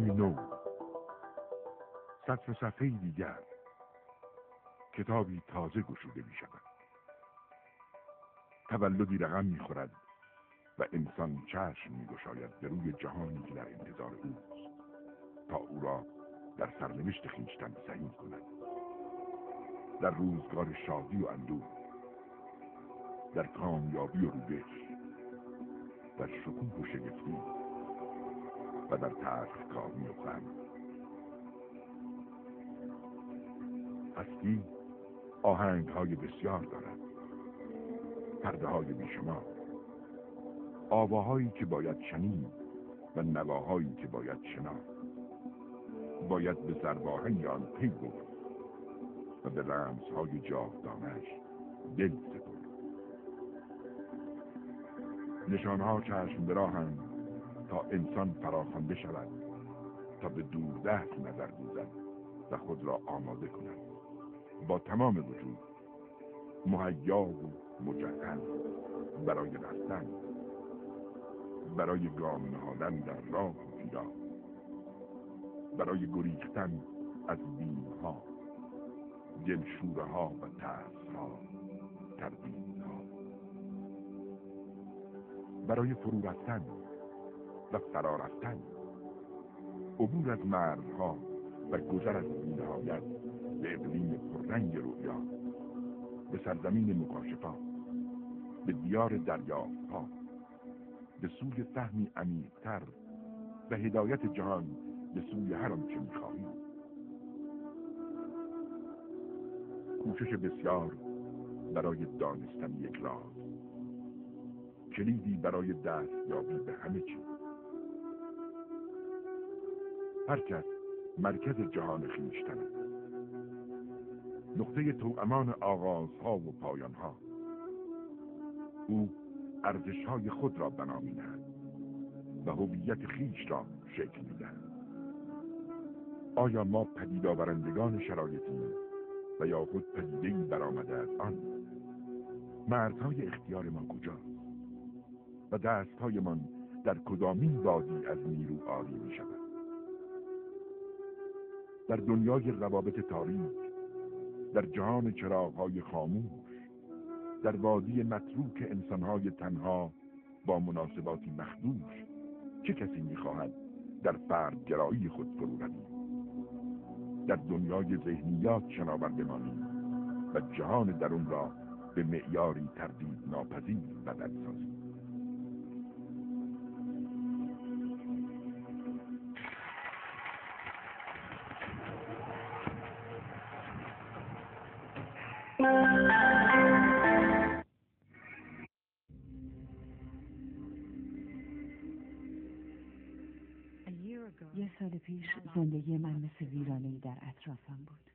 پیامی نو، سطر صفحه دیگر، کتابی تازه گشوده می شود. تولدی رقم می خورد و انسان چشم می گشاید به روی جهانی که در انتظار اوست تا او را در سرنوشت خویشتن سهیم کند. در روزگار شادی و اندوه، در کامیابی و رویش، در شکوه و شگفتی و در تلخکامی و غم. هستی آهنگ‌های بسیار دارد، پرده‌های بیشمار، آواهایی که باید شنید و نواهایی که باید شناخت. باید به ضرباهنگ آن پی برد و به رمزهای جاودانش دل سپرد. نشانها چشم براهند تا انسان فراخوانده شود، تا به دوردست نظر دوزد و خود را آماده کند، با تمام وجود مهیا و مجهز برای رفتن، برای گام نهادن در راه و پیراه، برای گریختن از بیمها، دلشوره‌ها و ترس‌ها، تردیدها، برای فرو رفتن و فرا رفتن، عبور از مرزها و گذر از بی‌نهایت به اقلیم پررنگ رؤیا، به سرزمین مکاشفات، به دیار دریافت‌ها، به سوی فهمی عمیق‌تر و هدایت جهان به سوی هر آنچه می‌خواهیم. کوشش بسیار برای دانستن یک راز، کلیدی برای دستیابی به همه چیز. هر کس مرکز جهان خویشتن است، نقطه توامان آغازها و پایانها. او ارزش‌های خود را بنا می‌نهد و هویت خویش را شکل می‌دهد. آیا ما پدید آورندگان شرایطیم و یا خود پدیده‌ای برآمده از آن؟ مرزهای اختیار ما کجاست و دست‌هایمان در کدامین وادی از نیرو عاری می‌شود؟ در دنیای روابط تاریک، در جهان چراغ‌های خاموش، در وادی متروک انسان‌های تنها با مناسباتی مخدوش، چه کسی می‌خواهد در فردگرایی خود فرو روید؟ در دنیای ذهنیات شناور بمانیم و جهان درون را به معیاری تردید ناپذیر بدل سازیم. یه سال پیش زندگی من مثل ویرانه‌ای در اطرافم بود.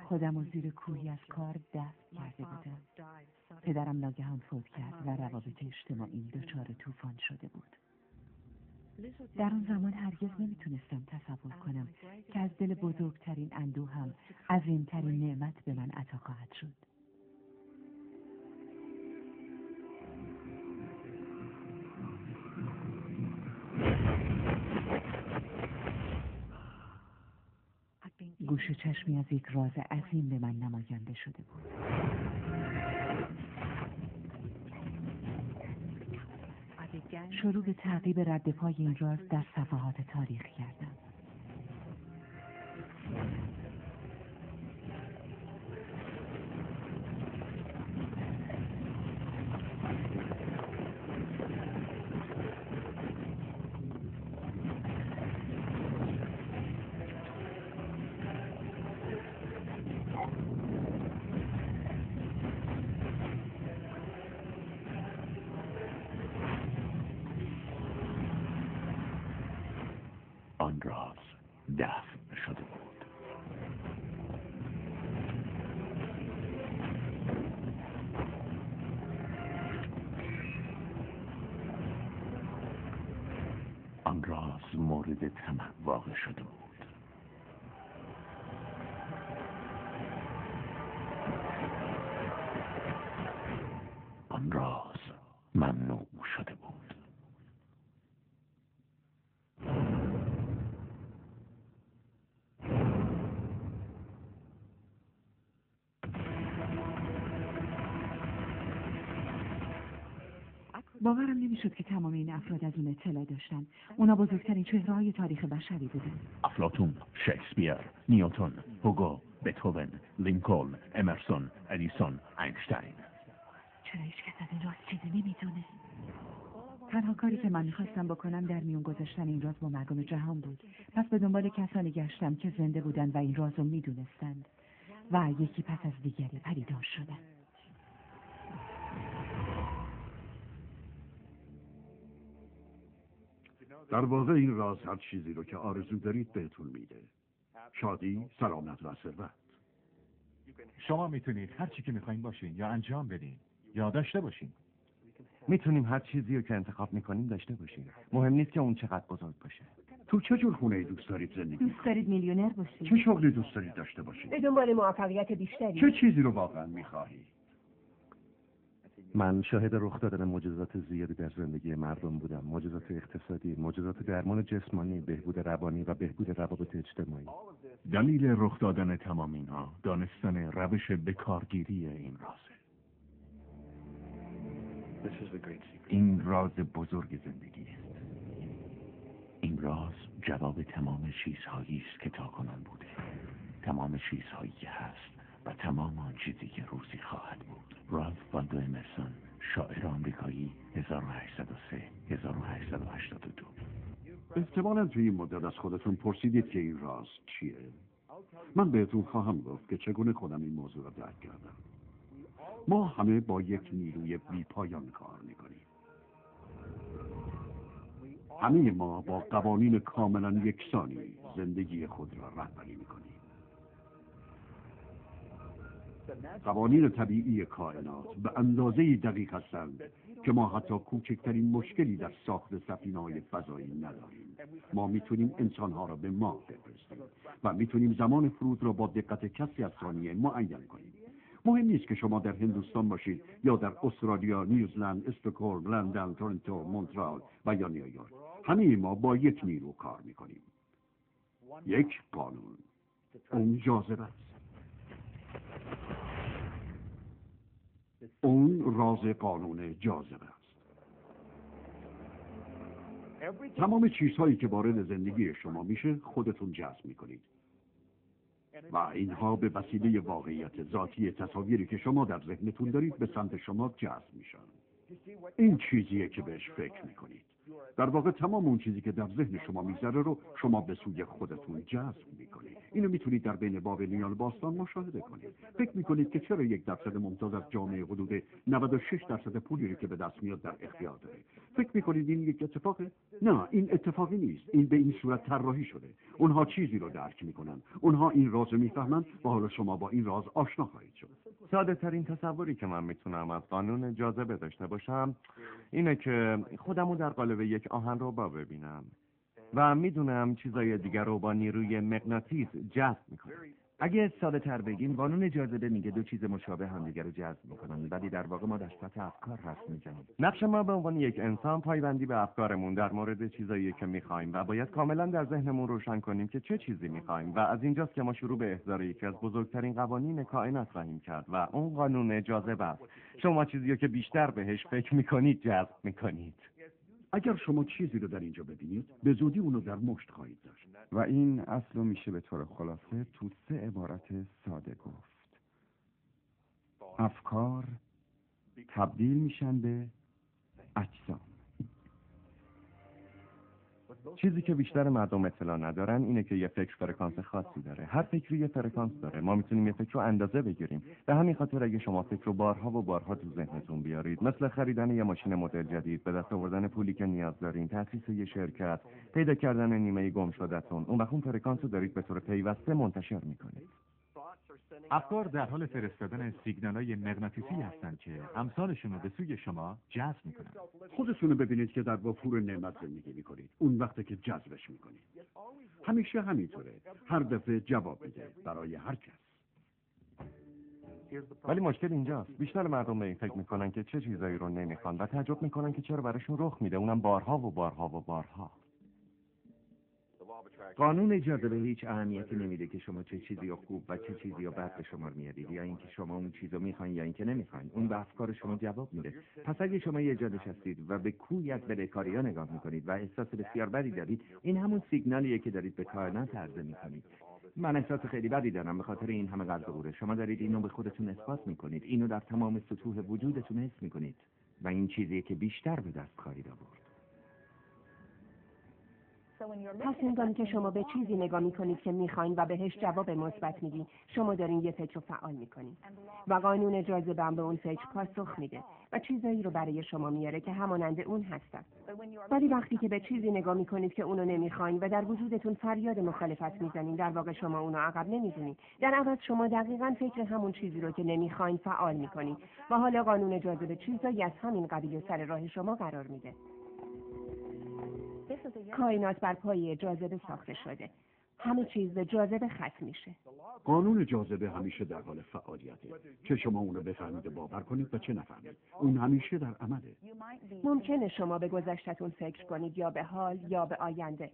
خودم و زیر کوهی از کار دست کرده بودم. پدرم ناگهان فوت کرد و روابط اجتماعی دچار طوفان شده بود. در اون زمان هرگز نمیتونستم تصور کنم که از دل بزرگترین اندوهم عظیمترین نعمت به من عطا خواهد شد. گوش و چشمی از یک راز عظیم به من نماینده شده بود. شروع به تعقیب رد پای این راز در صفحات تاریخ کردم. آن راز دفن شده بود. آن راز مورد طمع واقع شده بود. آن راز ممنوع شده بود. باورم نمیشد که تمام این افراد از اون اطلاع داشتن. اونا بزرگترین چهره‌های تاریخ بشری بودن. افلاطون، شکسپیر، نیوتن، هوگو، بتهوون، لینکلن، امرسون، ادیسون، اینشتین. چرا هیچ کس از این راز چیزی نمیدونه؟ تنها کاری که من میخواستم بکنم در میون گذاشتن این راز با مردم جهان بود. پس به دنبال کسانی گشتم که زنده بودن و این راز رو میدونستند و یکی پس از دیگری پدیدار شدن. در واقع این راز هر چیزی رو که آرزو دارید بهتون میده. شادی، سلامت و ثروت. شما میتونید هر چی که میخواین باشین یا انجام بدین یا داشته باشین. میتونیم هر چیزی رو که انتخاب میکنیم داشته باشیم. مهم نیست که اون چقدر بزرگ باشه. تو چه جور خونه‌ای دوست دارید زندگی؟ دوست دارید میلیونر باشید؟ چه شغلی دوست دارید داشته باشید؟ به دنبال موفقیت بیشتری. چه چیزی رو واقعا میخواهید؟ من شاهد رخ دادن معجزات زیادی در زندگی مردم بودم. معجزات اقتصادی، معجزات درمان جسمانی، بهبود روانی و بهبود روابط اجتماعی. دلیل رخ دادن تمام اینها دانستن روش بکارگیری این رازه. این راز بزرگ زندگی است. این راز جواب تمام چیزهایی است که تاکنون بوده، تمام چیزهایی که هست و تمام آن چیزی که روزی خواهد بود. رالف والدو امرسون، شاعر آمریکایی، 1803 1882. احتمالاً توی این مدت از خودتون پرسیدید که این راز چیه؟ من بهتون خواهم گفت که چگونه خودم این موضوع را درک کردم. ما همه با یک نیروی بی‌پایان کار می‌کنیم. همه ما با قوانین کاملا یکسانی زندگی خود را رهبری می‌کنیم. قوانین طبیعی کائنات به اندازه‌ای دقیق هستند که ما حتی کوچکترین مشکلی در ساخت سفینه‌های فضایی نداریم. ما میتونیم انسانها را به ماه بفرستیم و میتونیم زمان فرود را با دقت کسری از ثانیه معین کنیم. مهم نیست که شما در هندوستان باشید یا در استرالیا، نیوزلند، استکهلم، لندن، تورنتو، مونترال و یا نیویورک. همه ما با یک نیرو کار میکنیم. یک قانون. اون جاذبه است. اون راز قانون جاذبه است. تمام چیزهایی که وارد زندگی شما میشه خودتون جذب میکنید و اینها به وسیله واقعیت ذاتی تصاویری که شما در ذهنتون دارید به سمت شما جذب میشن. این چیزیه که بهش فکر میکنید. در واقع تمام اون چیزی که در ذهن شما میگذره رو شما به سوی خودتون جذب میکنید. اینو میتونید در بین بابلیان باستان مشاهده کنید. فکر میکنید که چرا 1% ممتاز از جامعه حدود 96% پولی که به دست میاد در اختیار داره. فکر میکنید این یک اتفاقه؟ نه، این اتفاقی نیست. این به این صورت طراحی شده. اونها چیزی رو درک میکنن. اونها این راز رو میفهمن و حالا شما با این راز آشنا خواهید شد. ساده ترین تصوری که من میتونم از قانون جاذبه داشته باشم اینه که خودمو در قالب یک آهنربا ببینم و میدونم چیزای دیگر رو با نیروی مغناطیس جذب میکنم. اگه ساده تر بگیم قانون جاذبه میگه دو چیز مشابه همدیگر رو جذب میکنن، ولی در واقع ما در سطح افکار رفت میزنیم. نقش ما به عنوان یک انسان پایبندی به افکارمون در مورد چیزایی که میخوایم و باید کاملا در ذهنمون روشن کنیم که چه چیزی میخوایم و از اینجاست که ما شروع به احضار یکی از بزرگترین قوانین کائنات خواهیم کرد و اون قانون جاذبه است. شما چیزی که بیشتر بهش فکر میکنید جذب میکنید. اگر شما چیزی رو در اینجا ببینید به زودی اونو در مشت خواهید داشت. و این اصل رو میشه به طور خلاصه تو 3 عبارت ساده گفت. افکار تبدیل میشن به اجسام. چیزی که بیشتر مردم اطلاع ندارن اینه که یه فکر فرکانس خاصی داره. هر فکری یه فرکانس داره. ما میتونیم یه فکر رو اندازه بگیریم. به همین خاطر اگه شما فکر رو بارها و بارها تو ذهنتون بیارید، مثل خریدن یه ماشین مدل جدید، به دست آوردن پولی که نیاز دارین، تأسیس یه شرکت، پیدا کردن نیمه گم شده‌تون، اون وقت اون فرکانس رو دارید به طور پیوسته منتشر میکنید. افکار در حال فرستادن سیگنال‌های مغناطیسی هستند که امثالشون رو به سوی شما جذب میکنن. خودتون رو ببینید که در وفور نعمت زندگی میکنید. اون وقتی که جذبش میکنید. همیشه همینطوره. هر دفعه جواب میده برای هر کس. ولی مشکل اینجاست. بیشتر مردم به این فکر میکنن که چه چیزایی رو نمیخوان و تعجب میکنن که چرا براشون رخ میده، اونم بارها و بارها و بارها. قانون جاذبه هیچ اهمیتی نمیده که شما چه چیزی رو خوب و چه چیزی رو بد به شما میارید، یا اینکه شما اون چیزو میخواین یا اینکه نمیخواین. اون به افکار شما جواب میده. پس اگه شما یه جا نشستید و به کوی از بدهکاری‌ها نگاه میکنید و احساس بسیار بدی دارید، این همون سیگنالیه که دارید به کائنات عرضه میکنید. من احساس خیلی بدی دارم به خاطر این همه قرض و قوره. شما دارید اینو به خودتون اثبات میکنید، اینو در تمام سطوح وجودتون حس میکنید و این چیزیه که بیشتر به دست خواهید آورد. پس هنگامی که شما به چیزی نگاه میکنید که میخواین و بهش جواب مثبت میدین، شما دارین یه فکر رو فعال میکنید و قانون جاذبه هم به اون فکر پاسخ میده و چیزایی رو برای شما میاره که همانند اون هستن. ولی وقتی که به چیزی نگاه میکنید که اونو نمیخواین و در وجودتون فریاد مخالفت میزنین، در واقع شما اونو عقب نمیزنین. در عوض شما دقیقاً فکر همون چیزی رو که نمیخواین فعال میکنید و حالا قانون جاذبه چیزایی از همین قبیل سر راه شما قرار میده. کائنات بر پایه جاذبه ساخته شده. همه چیز به جاذبه ختم میشه. قانون جاذبه همیشه در حال فعالیته. چه شما اونو بفهمید و باور کنید و چه نفهمید. اون همیشه در عمله. ممکنه شما به گذشته‌تون فکر کنید یا به حال یا به آینده.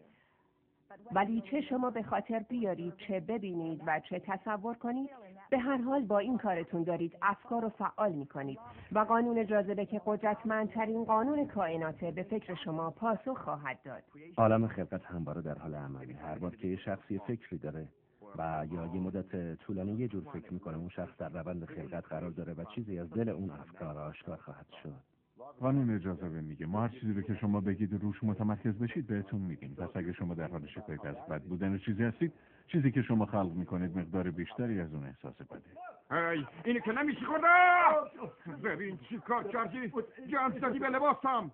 ولی چه شما به خاطر بیارید، چه ببینید و چه تصور کنید، به هر حال با این کارتون دارید افکار رو فعال میکنید و قانون جاذبه که قدرتمندترین قانون کائناته به فکر شما پاسخ خواهد داد. عالم خلقت همواره در حال عمله. هر بار که یه شخصی فکری داره و یا یه مدت طولانی یه جور فکر میکنه، اون شخص در روند خلقت قرار داره و چیزی از دل اون افکار آشکار خواهد شد. قانون جاذبه میگه ما هر چیزی رو که شما بگید روش متمرکز بشید بهتون میگیم. پس اگه شما در حال شکایت از بد بودن چیزی هستید، چیزی که شما خلق میکنید مقدار بیشتری از اون احساس بده. هی اینو که نمیشه خورده. ببین چی کار کردی، جان دادی به لباسم.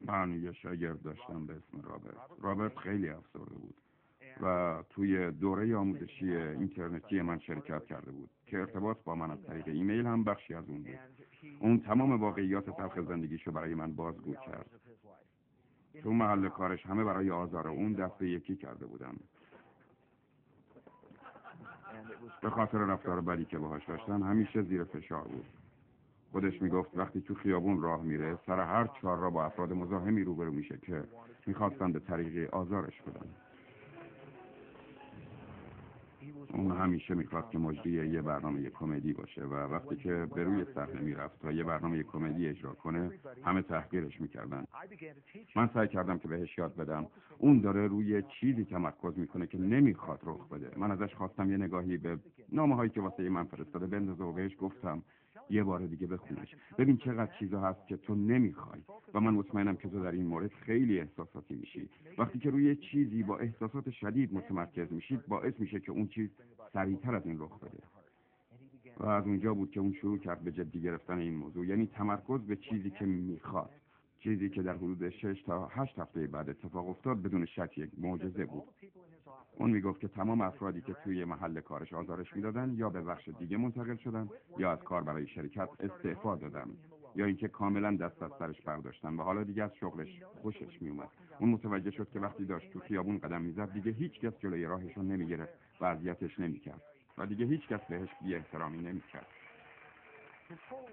من یه شاگرد داشتم به اسم رابرت خیلی افسرده بود و توی دوره آموزشی اینترنتی من شرکت کرده بود که ارتباط با من از طریق ایمیل هم بخشی از اون بود. اون تمام واقعیات تلخ زندگیشو برای من بازگو کرد. تو محل کارش همه برای آزار اون دست به یکی کرده بودن. به خاطر رفتار بدی که باهاش داشتن همیشه زیر فشار بود. خودش میگفت وقتی تو خیابون راه میره سر هر چهار را با افراد مزاحمی روبرو میشه که میخواستن به طریقی آزارش بدن. اون همیشه میخواست که مجری یه برنامه کمدی باشه و وقتی که به روی صحنه میرفت تا یه برنامه کمدی اجرا کنه همه تحقیرش میکردن. من سعی کردم که بهش یاد بدم اون داره روی چیزی تمرکز میکنه که نمیخواد رخ بده. من ازش خواستم یه نگاهی به نامه‌هایی که واسه من فرستاده بندازه و بهش گفتم یه بار دیگه بخونش، ببین چقدر چیزا هست که تو نمیخوای و من مطمئنم که تو در این مورد خیلی احساساتی میشی. وقتی که روی چیزی با احساسات شدید متمرکز میشید باعث میشه که اون چیز سریعتر از این رخ بده. و از اونجا بود که اون شروع کرد به جدی گرفتن این موضوع، یعنی تمرکز به چیزی که میخواد، چیزی که در حدود 6 تا 8 هفته بعد اتفاق افتاد بدون شک یک معجزه بود. اون میگفت که تمام افرادی که توی محل کارش آزارش میدادن یا به بخش دیگه منتقل شدن یا از کار برای شرکت استعفا دادن یا اینکه کاملا دست از سرش برداشتن و حالا دیگه از شغلش خوشش میومد. اون متوجه شد که وقتی داشت تو خیابون قدم میزد دیگه هیچ کس جلوی راهش رو نمیگرفت و اذیتش نمیکرد و دیگه هیچ کس بهش بی احترامی نمیکرد.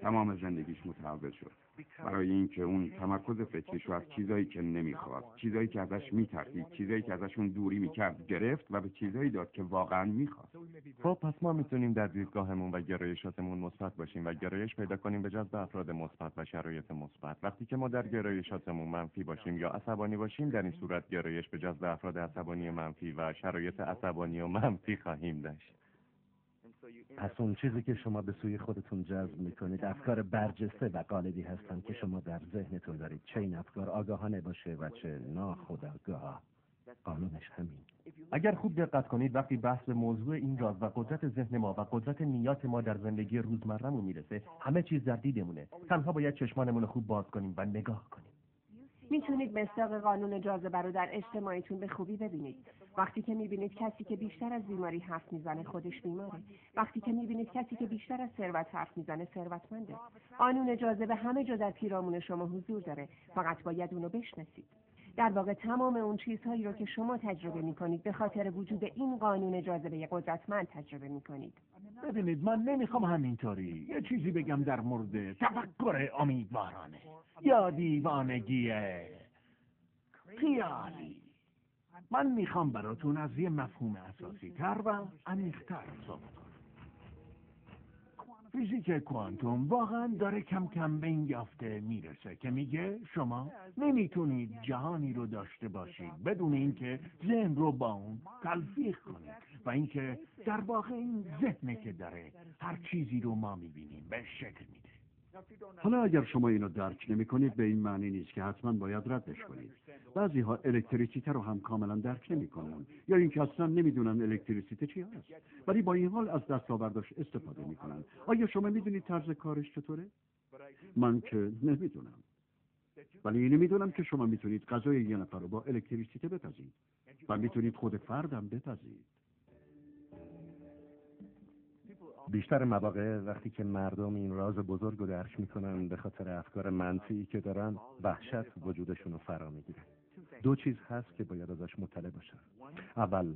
تمام زندگیش متحول شد برای اینکه اون تمرکز فکریش رو از چیزایی که نمیخواد، چیزایی که ازش میترسید، چیزایی که ازشون دوری میکرد گرفت و به چیزایی داد که واقعا میخواد. خب پس ما میتونیم در دیدگاهمون و گرایشاتمون مثبت باشیم و گرایش پیدا کنیم به جذب افراد مثبت و شرایط مثبت. وقتی که ما در گرایشاتمون منفی باشیم یا عصبانی باشیم، در این صورت گرایش به جذب افراد عصبانی منفی و شرایط عصبانی و منفی خواهیم داشت. پس اون چیزی که شما به سوی خودتون جذب میکنید افکار برجسته و غالبی هستن که شما در ذهنتون دارید، چه این افکار آگاهانه باشه و چه ناخودآگاه. قانونش همین. اگر خوب دقت کنید وقتی بحث به موضوع این راز و قدرت ذهن ما و قدرت نیات ما در زندگی روزمره‌مون میرسه، همه چیز در دیدمونه. تنها باید چشمانمون رو خوب باز کنیم و نگاه کنیم. میتونید مصداق قانون جاذبه رو در اجتماعیتون به خوبی ببینید. وقتی که میبینید کسی که بیشتر از بیماری حرف میزنه خودش بیماره. وقتی که میبینید کسی که بیشتر از ثروت حرف میزنه ثروتمنده. قانون جاذبه همه جا در پیرامون شما حضور داره، فقط باید اونو بشناسید. در واقع تمام اون چیزهایی رو که شما تجربه میکنید به خاطر وجود این قانون جاذبه قدرتمند تجربه میکنید. ببینید من نمیخوام همینطوری یه چیزی بگم در مورد تفکر امیدوارانه یا دیوانگی خیالی. من میخوام براتون از یه مفهوم اساسی تر و عمیق‌تر صحبت کنم. فیزیک کوانتوم واقعا داره کم کم به این یافته میرسه که میگه شما نمیتونید جهانی رو داشته باشید بدون اینکه ذهن رو با اون تلفیق کنید و اینکه در واقع این ذهنه که داره هر چیزی رو ما میبینیم به شکل میده. حالا اگر شما اینو درک نمی کنید به این معنی نیست که حتما باید ردش کنید. بعضی ها الکتریسیته رو هم کاملا درک نمی کنن یا اینکه اصلا نمیدونن الکتریسیته چی هست، ولی با این حال از دستاوردش استفاده میکنن. آیا شما میدونید طرز کارش چطوره؟ من که نمیدونم، ولی نمیدونم که شما میتونید غذای یه نفر رو با الکتریسیته بپزید و میتونید خود فردم بپزید. بیشتر مواقع وقتی که مردم این راز بزرگ رو درک میکنن به خاطر افکار منفی که دارن، وحشت وجودشون رو فرا میگیره. دو چیز هست که باید ازش مطلع باشن. اول،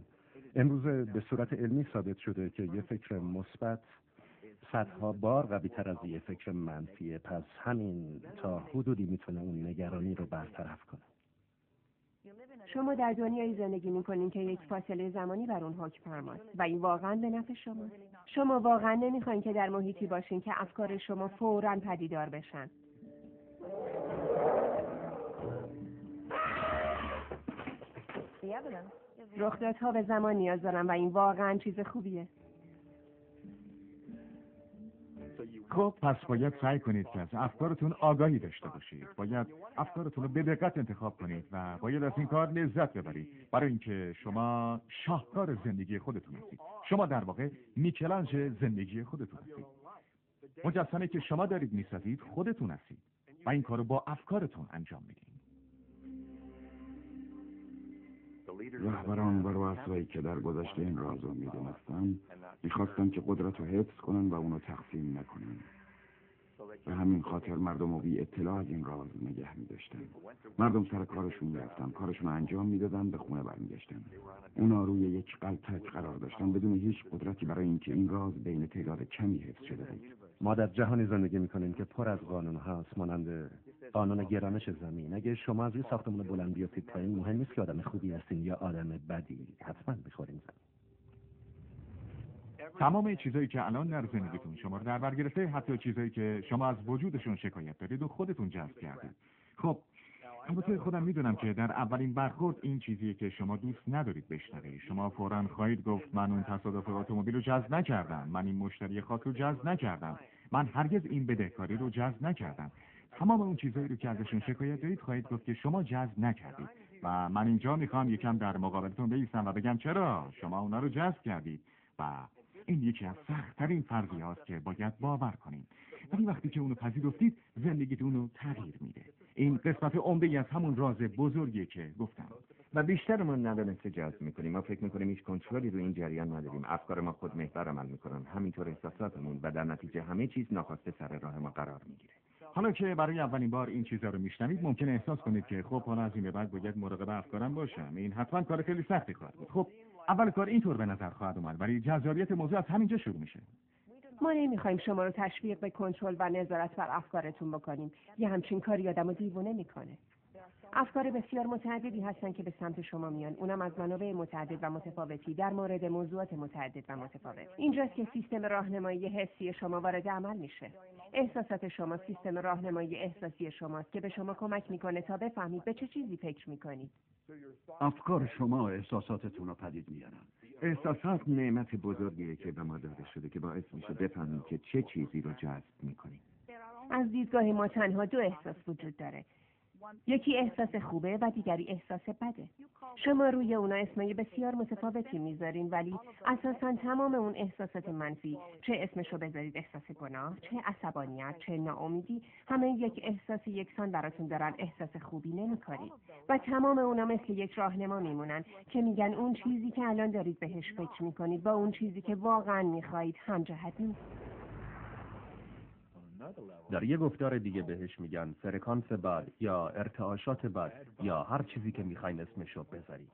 امروزه به صورت علمی ثابت شده که یه فکر مثبت صدها بار قوی‌تر از یه فکر منفیه، پس همین تا حدودی میتونه اون نگرانی رو برطرف کنه. شما در دنیایی زندگی میکنین که یک فاصله زمانی بر اون حکم فرماست و این واقعا به نفع شما. شما واقعا نمیخواین که در محیطی باشین که افکار شما فوراً پدیدار بشن. رخدادها به زمان نیاز دارن و این واقعا چیز خوبیه. خب پس باید سعی کنید که از افکارتون آگاهی داشته باشید. باید افکارتون رو به دقت انتخاب کنید و باید از این کار لذت ببرید، برای اینکه شما شاهکار زندگی خودتون هستید. شما در واقع میکلانج زندگی خودتون هستید. مجسمه که شما دارید میسازید خودتون هستید و این کارو با افکارتون انجام میدید. رهبران و رؤسایی که در گذشته این راز رو میدونستن میخواستن که قدرت رو حفظ کنن و اونو تقسیم نکنن. به همین خاطر مردم رو بی اطلاع از این راز نگه می‌داشتن. مردم سر کارشون میرفتن، کارشون رو انجام میدادن، به خونه برمیگشتن. اونا روی یک غلطک قرار داشتن بدون هیچ قدرتی برای اینکه این راز بین تعداد کمی حفظ شده بود. ما در جهانی زندگی میکنیم که پر از قانون هاست، مانند قانون گرانش زمین. اگه شما از یه ساختمان بلند بیافتید پایین، مهم نیست که آدم خوبی هستین یا آدم بدی، حتما میخورین زمین. تمام چیزایی که الان در زندگیتون شما رو در بر گرفته، حتی چیزایی که شما از وجودشون شکایت دارید و خودتون جذب کردید. خب البته خودم میدونم که در اولین برخورد این چیزیه که شما دوست ندارید بشنوید. شما فوراً خواهید گفت من اون تصادف اتومبیل رو جذب نکردم، من این مشتری خاص رو جذب نکردم، من هرگز این بدهکاری رو جذب نکردم. تمام اون چیزایی رو که ازشون شکایت دارید خواهید گفت که شما جذب نکردید و من اینجا میخوام یکم در مقابلتون بایستم و بگم چرا شما اونا رو جذب کردید. و این یکی از سخت‌ترین فرضیه‌هاست که باید باور کنید. ولی وقتی که اونو پذیرفتید، زندگیتون رو تغییر میده. این قسمت عمده‌ای از همون راز بزرگیه که گفتم. و بیشترمون ندانسته جذب میکنیم. ما فکر میکنیم هیچ کنترلی رو این جریان نداریم. افکار ما خود محور عمل میکنن، همینطور احساساتمون، و در نتیجه همه چیز ناخواسته سر راه ما قرار میگیره. حالا که برای اولین بار این چیزا رو میشنوید، ممکنه احساس کنید که خب حالا از این به بعد باید مراقب افکارم باشم. این حتما کار خیلی سختی خواهد بود. خب اول کار اینطور به نظر خواهد اومد، ولی جذابیت موضوع از همینجا شروع میشه. ما نمیخوایم شما رو تشویق به کنترل و نظارت بر افکارتون بکنیم. یه همچین کاری آدمو دیوونه میکنه. افکار بسیار متعددی هستن که به سمت شما میان، اونم از منابع متعدد و متفاوتی در مورد موضوعات متعدد و متفاوت. اینجاست که سیستم راهنمایی حسی شما وارد عمل میشه. احساسات شما سیستم راهنمایی احساسی شماست که به شما کمک میکنه تا بفهمید به چه چیزی فکر میکنید. افکار شما احساساتتون رو پدید میارن. احساسات نعمت بزرگیه که به ما داده شده که باعث میشه بفهمیم که چه چیزی رو جذب میکنیم. از دیدگاه ما تنها دو احساس وجود داره. یکی احساس خوبه و دیگری احساس بده. شما روی اونا اسمای بسیار متفاوتی میذارین، ولی اساساً تمام اون احساسات منفی، چه اسمشو بذارید احساس گناه، چه عصبانیت، چه ناامیدی، همه یک احساس یکسان براتون دارن. احساس خوبی نمی‌کنید و تمام اونا مثل یک راهنما میمونن که میگن اون چیزی که الان دارید بهش فکر میکنید با اون چیزی که واقعاً میخواید همجهت نیست. در یه گفتار دیگه بهش میگن فرکانس بد یا ارتعاشات بد یا هر چیزی که میخواین اسمشو بذارید.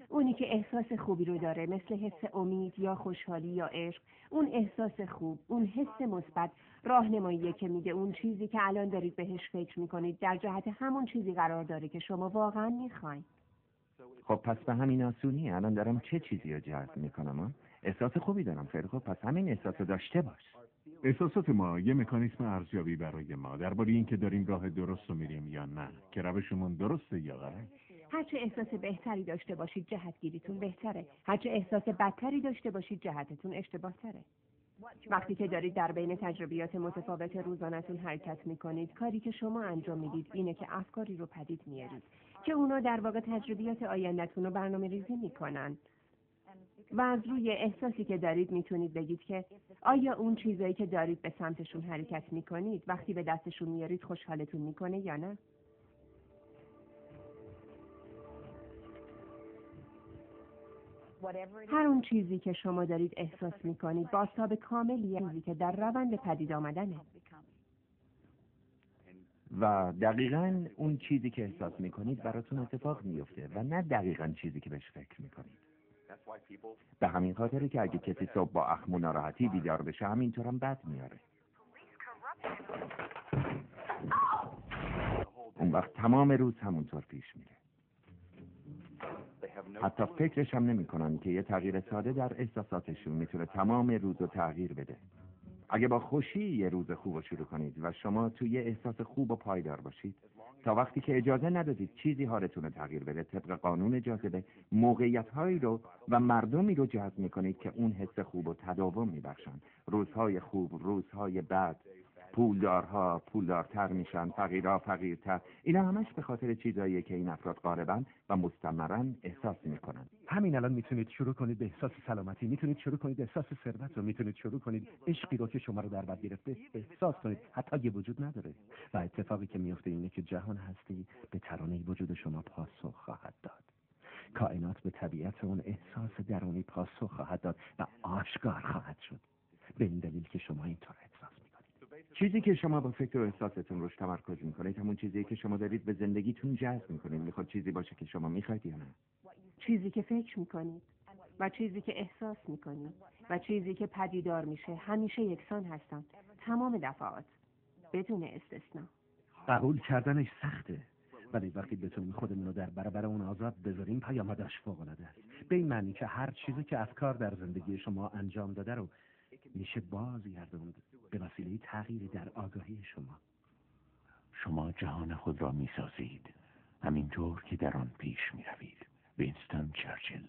اونی که احساس خوبی رو داره، مثل حس امید یا خوشحالی یا عشق، اون احساس خوب، اون حس مثبت، راهنماییه که میگه اون چیزی که الان دارید بهش فکر میکنید در جهت همون چیزی قرار داره که شما واقعا میخواین. خب پس به همین آسونیه. الان دارم چه چیزی رو جذب میکنم؟ احساس خوبی دارم. خیلی خب، پس همین احساس رو داشته باش. احساسات ما یه مکانیسم ارزیابی برای ما درباره اینکه داریم راه درست رو میریم یا نه، که روشمون درسته یا غلط. هرچه احساس بهتری داشته باشید جهتگیریتون بهتره. هرچه احساس بدتری داشته باشید جهتتون اشتباه تره. وقتی که دارید در بین تجربیات متفاوت روزانه‌تون حرکت میکنید، کاری که شما انجام میدید اینه که افکاری رو پدید میارید که اونا در واقع تجربیات آینده‌تون رو برنامه ریزی میکنن. و از روی احساسی که دارید میتونید بگید که آیا اون چیزایی که دارید به سمتشون حرکت میکنید وقتی به دستشون میارید خوشحالتون میکنه یا نه؟ هر اون چیزی که شما دارید احساس میکنید بازتاب کاملیه چیزی که در روند پدید آمدنه. و دقیقاً اون چیزی که احساس میکنید براتون اتفاق میفته و نه دقیقاً چیزی که بهش فکر میکنید. به همین خاطره که اگه کسی صبح با اخم و ناراحتی بیدار بشه همینطور هم بد میاره. اون وقت تمام روز همونطور پیش میره. حتی فکرش هم نمی‌کنن که یه تغییر ساده در احساساتشون میتونه تمام روز رو تغییر بده. اگه با خوشی یه روز خوب رو شروع کنید و شما توی احساس خوب و پایدار باشید، تا وقتی که اجازه ندادید چیزی حالتون رو تغییر بده، طبق قانون جاذبه موقعیت‌هایی رو و مردمی رو جذب می‌کنید که اون حس خوب رو تداوم می‌بخشن. روزهای خوب، روزهای بد، پولدارها پولدارتر میشن، فقیرها فقیرتر. اینا همش به خاطر چیزاییه که این افراد غالباً و مستمراً احساس میکنن. همین الان میتونید شروع کنید به احساس سلامتی، میتونید شروع کنید احساس ثروت رو، میتونید شروع کنید عشقی رو که شما رو در بر گرفته احساس کنید، حتی اگه وجود نداره. و اتفاقی که میفته اینه که جهان هستی به ترانه وجود شما پاسخ خواهد داد. کائنات به طبیعت اون احساس درونی پاسخ خواهد داد و آشکار خواهد شد. به این دلیل که شما اینطور احساس میکنید. چیزی که شما با فکر و احساستون روش تمرکز میکنید همون چیزی که شما دارید به زندگیتون جذب میکنید. میخواد چیزی باشه که شما میخواید یا نه؟ چیزی که فکر میکنید و چیزی که احساس میکنید و چیزی که پدیدار میشه همیشه یکسان هستن، تمام دفعات بدون استثنا. قبول کردنش سخته، ولی وقتی بتونیم خودمون رو در برابر اون آزاد بذاریم پیامدش فوق‌العاده است. به این معنی که هر چیزی که افکار در زندگی شما انجام داده رو میشه بازگردوند به وسیله تغییری در آگاهی شما. شما جهان خود را میسازید همینطور که در آن پیش میروید. وینستون چرچیل.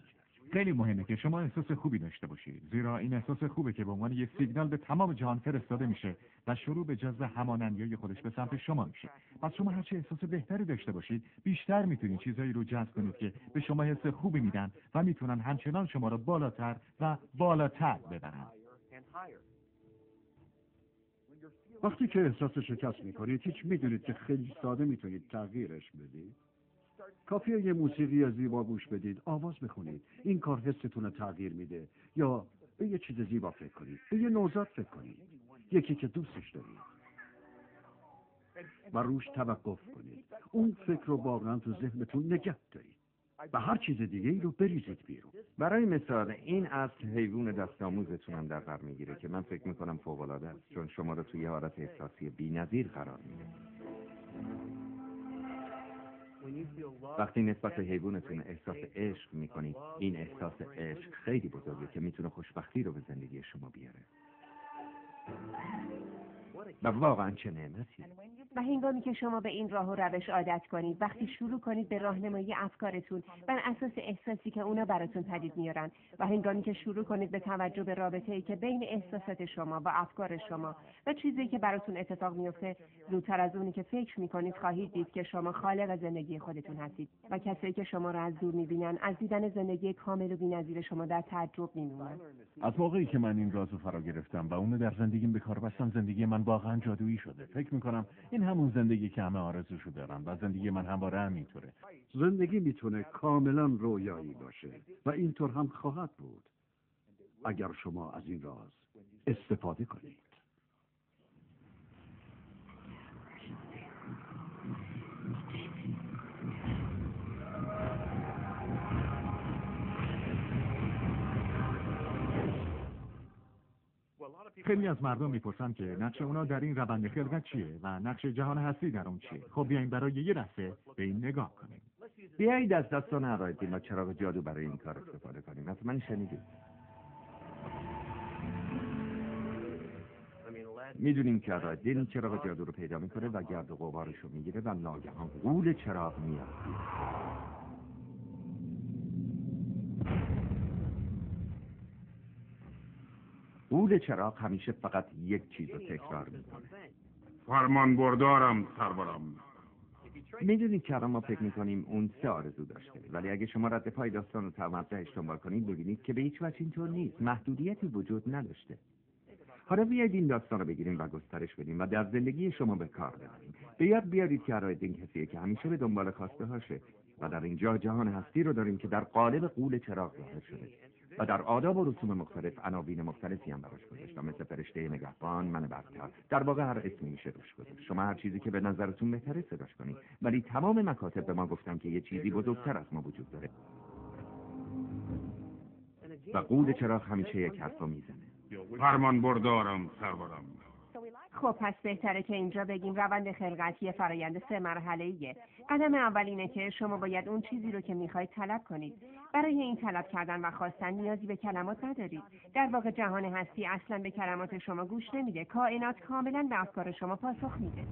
خیلی مهمه که شما احساس خوبی داشته باشید، زیرا این احساس خوبه که به عنوان یه سیگنال به تمام جهان فرستاده میشه و شروع به جذب همانندیای خودش به سمت شما میشه. پس شما هرچی احساس بهتری داشته باشید بیشتر میتونید چیزایی رو جذب کنید که به شما حس خوبی میدن و میتونن همچنان شما رو بالاتر و بالاتر ببرن. وقتی که احساس شکست میکنید هیچ میدونید که خیلی ساده میتونید تغییرش بدید. کافیه یه موسیقی زیبا گوش بدید، آواز بخونید، این کار حستون رو تغییر میده. یا به یه چیز زیبا فکر کنید، به یه نوزاد فکر کنید، یکی که دوستش دارید و روش توقف کنید. اون فکر رو واقعا تو ذهنتون نگه دارید و هر چیز دیگه ای رو بریزید بیرون. برای مثال این اصل حیوان دستآموزتون هم در بر میگیره که من فکر میکنم فوق‌العاده است، چون شما رو توی حالت احساسی بی‌نظیر قرار میده. وقتی نسبت به حیوانتون احساس عشق میکنید، این احساس عشق خیلی بزرگه که میتونه خوشبختی رو به زندگی شما بیاره. و واقعا چه نعمتی. و هنگامی که شما به این راه و روش عادت کنید، وقتی شروع کنید به راهنمایی افکارتون بر اساس احساسی که اونا براتون پدید میارن و هنگامی که شروع کنید به توجه به رابطه‌ای که بین احساسات شما و افکار شما و چیزی که براتون اتفاق میفته، زودتر از اونی که فکر میکنید خواهید دید که شما خالق زندگی خودتون هستید و کسایی که شما را از دور میبینن از دیدن زندگی کامل و بی‌نظیر شما در تعجب میمونن. از موقعی که من این رازو فرا گرفتم و اونو در زندگیم به کار بستم، زندگی من واقعا جادویی شده. فکر میکنم این همون زندگی که همه آرزوشو دارن و زندگی من همواره همینطوره. زندگی میتونه کاملا رویایی باشه و اینطور هم خواهد بود اگر شما از این راز استفاده کنید. خیلی از مردم میپرسن که نقش اونا در این روند خلقت چیه و نقش جهان هستی در اون چیه. خب بیاین برای یه لحظه به این نگاه کنیم. بیایید از داستان علایالدین و چراغ جادو برای این کار استفاده کنیم. از من شنیدید. میدونیم که علایالدین چراغ جادو رو پیدا میکنه و گرد و غبارش رو میگیره و ناگهان غول چراغ میاد. غول چراغ همیشه فقط یک چیز رو تکرار میکنه. فرمان بردارم سرورم. میدونید که الان ما فکر میکنیم اون 3 آرزو داشته، ولی اگه شما رد پای داستان رو تا مبدأش دنبال کنید ببینید که به هیچ وجه اینطور نیست. محدودیتی وجود نداشته. حالا بیایید این داستان رو بگیریم و گسترش بدیم و در زندگی شما به کار ببریم. به یاد بیارید که علایالدین کسیه که همیشه به دنبال خواسته هاشه و در اینجا جهان هستی رو داریم که در قالب غول چراغ ظاهر شده و در آداب و رسوم مختلف عناوین مختلفی هم براش گذاشتم، مثل فرشته نگهبان، من برتر. در واقع هر اسمی میشه روش گذاشت. شما هر چیزی که به نظرتون بهتره صداش کنید، ولی تمام مکاتب به ما گفتن که یه چیزی بزرگتر از ما وجود داره و غول چراغ همیشه یک حرف رو میزنه. فرمان بردارم سرورم. خب پس بهتره که اینجا بگیم روند خلقت یه فرایند 3 مرحله‌ایه. قدم اول اینه که شما باید اون چیزی رو که میخواید طلب کنید. برای این طلب کردن و خواستن نیازی به کلمات ندارید. در واقع جهان هستی اصلا به کلمات شما گوش نمیده. کائنات کاملا به افکار شما پاسخ میده.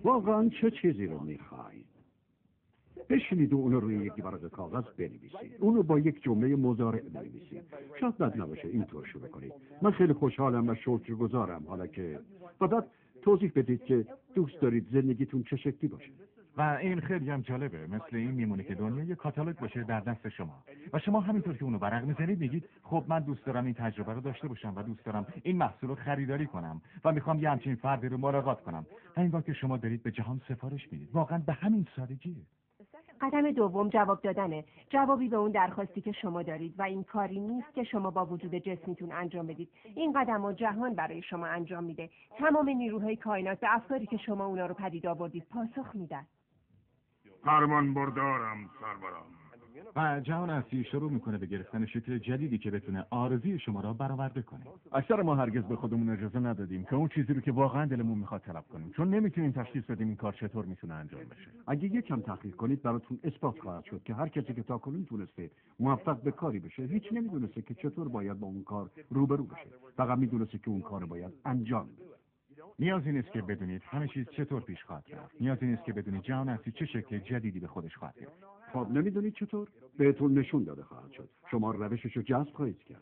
واقعا چه چیزی رو میخواید؟ بشینید و اونو روی یک ورق کاغذ بنویسید. اونو با یک جمله مضارع بنویسید. شاید بد نباشه اینطور شروع کنید: من خیلی خوشحالم و شکرگزارم حالا که... و بعد توضیح بدید که دوست دارید زندگیتون چه شکلی باشه. و این خیلی هم جالبه. مثل این میمونه که دنیا یه کاتالوگ باشه در دست شما و شما همینطور که اونو ورق میزنید میگید خب من دوست دارم این تجربه رو داشته باشم و دوست دارم این محصول رو خریداری کنم و میخوام یه همچین فردی رو ملاقات کنم. همین وقت که شما دارید به جهان سفارش میدید. واقعا به همین سادگیه. قدم دوم جواب دادنه. جوابی به اون درخواستی که شما دارید و این کاری نیست که شما با وجود جسمیتون انجام بدید. این قدم رو جهان برای شما انجام میده. تمام نیروهای کائنات به افکاری که شما اونا رو پدید آوردید پاسخ میدن. فرمان بردارم سرورم. و جهان هستی شروع میکنه به گرفتن شکل جدیدی که بتونه آرزوی شما را برآورده کنه. اکثر ما هرگز به خودمون اجازه ندادیم که اون چیزی رو که واقعا دلمون میخواد طلب کنیم، چون نمیتونیم تشخیص بدیم این کار چطور میتونه انجام بشه. اگه یکم تحقیق کنید براتون اثبات خواهد شد که هر کسی که تاکنون تونسته موفق به کاری بشه هیچ نمیدونسته که چطور باید با اون کار روبرو بشه. فقط میدونسته که اون کار باید انجام بده. نیازی نیست که بدونید همه چیز چطور پیش خواهد رفت. نیازی نیست که بدونید جهان هستی چه شکل جدیدی به خودش خواهد گرفت. خب نمیدونید چطور؟ بهتون نشون داده خواهد شد. شما روششو جذب خواهید کرد.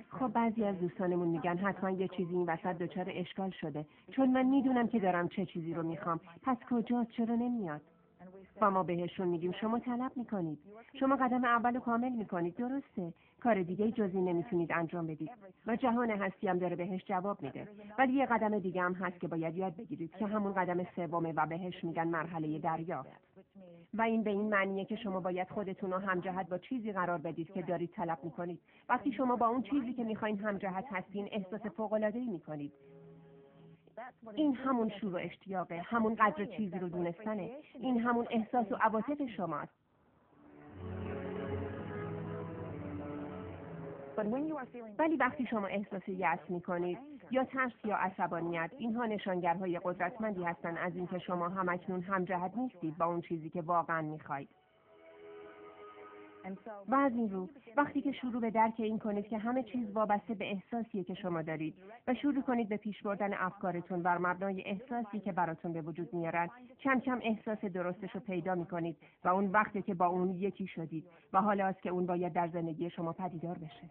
خب بعضی از دوستانمون میگن حتما یه چیزی این وسط دچار اشکال شده، چون من میدونم که دارم چه چیزی رو میخوام. پس کجاست؟ چرا نمیاد؟ و ما بهشون میگیم شما طلب میکنید. شما قدم اول رو کامل میکنید. درسته. کار دیگه جزئی نمیتونید انجام بدید و جهان هستی هم داره بهش جواب میده. ولی یه قدم دیگه هم هست که باید یاد بگیرید که همون قدم سومه و بهش میگن مرحله دریافت. و این به این معنیه که شما باید خودتون رو همجهت با چیزی قرار بدید که دارید طلب میکنید. وقتی شما با اون چیزی که میخواین همجهت هستین احساس فوق‌العاده‌ای میکنید. این همون شور و اشتیاقه، همون قدر چیزی رو دونستنه. این همون احساس و عواطف شماست. ولی وقتی شما احساس یأس میکنید یا ترس یا عصبانیت، اینها نشانگرهای قدرتمندی هستن از اینکه شما همکنون همجهت نیستید با اون چیزی که واقعا میخواید. و از این رو وقتی که شروع به درک این کنید که همه چیز وابسته به احساسیه که شما دارید و شروع کنید به پیش بردن افکارتون بر مبنای احساسی که براتون به وجود میارن، کم کم احساس درستش رو پیدا میکنید و اون وقتی که با اون یکی شدید و حالا است که اون باید در زندگی شما پدیدار بشه.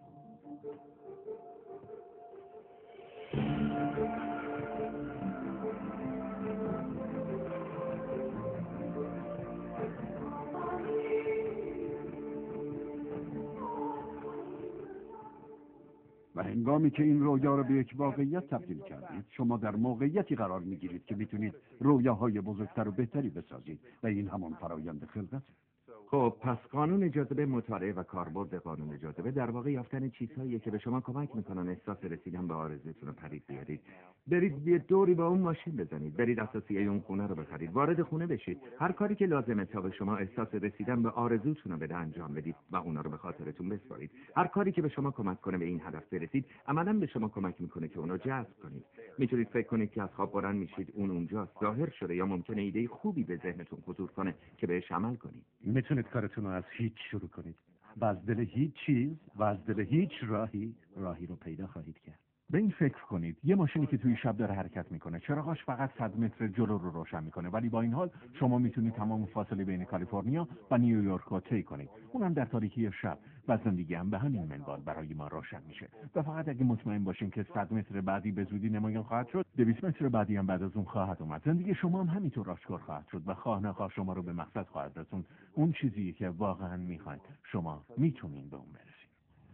و هنگامی که این رویا رو به یک واقعیت تبدیل کردید، شما در موقعیتی قرار میگیرید که میتونید رویاهای بزرگتر و بهتری بسازید و این همان فرایند خلقته. خب پس قانون جاذبه مطالعه و کاربرد قانون جاذبه در واقع یافتن چیزهایی که به شما کمک میکنن احساس رسیدن به آرزوتون رو پدید بیارید. برید یه دوری با اون ماشین بزنید، برید اساسیه اون خونه رو بخرید، وارد خونه بشید، هر کاری که لازمه تا به شما احساس رسیدن به آرزوتون رو بده انجام بدید و اونا رو به خاطرتون بسپارید. هر کاری که به شما کمک کنه به این هدف برسید عملاً به شما کمک میکنه که اون رو جذب کنید. میتونید فکر کنید که از خواب بلند میشید اون اونجاست، ظاهر شده، یا ممکنه ایده خوبی به ذهنتون خطور کنه که بهش عمل کنید. میتونید کارتون رو از هیچ شروع کنید و از دل هیچ چیز و از دل هیچ راهی رو پیدا خواهید کرد. به این فکر کنید یه ماشینی که توی شب داره حرکت میکنه، چراغاش فقط 100 متر جلو رو روشن میکنه، ولی با این حال شما میتونید تمام فاصله بین کالیفرنیا و نیویورک رو طی کنید، اونم در تاریکی شب، و زندگی هم به همین منوال برای ما روشن میشه. و فقط اگه مطمئن باشین که 100 متر بعدی به زودی نمایان خواهد شد، 200 متر بعدی هم بعد از اون خواهد اومد. زندگی شما هم همینطور آشکار خواهد شد و خواه نخواه شما رو به مقصد خواهد رسوند. اون چیزی که واقعا میخواید شما میتونین به اون برسید.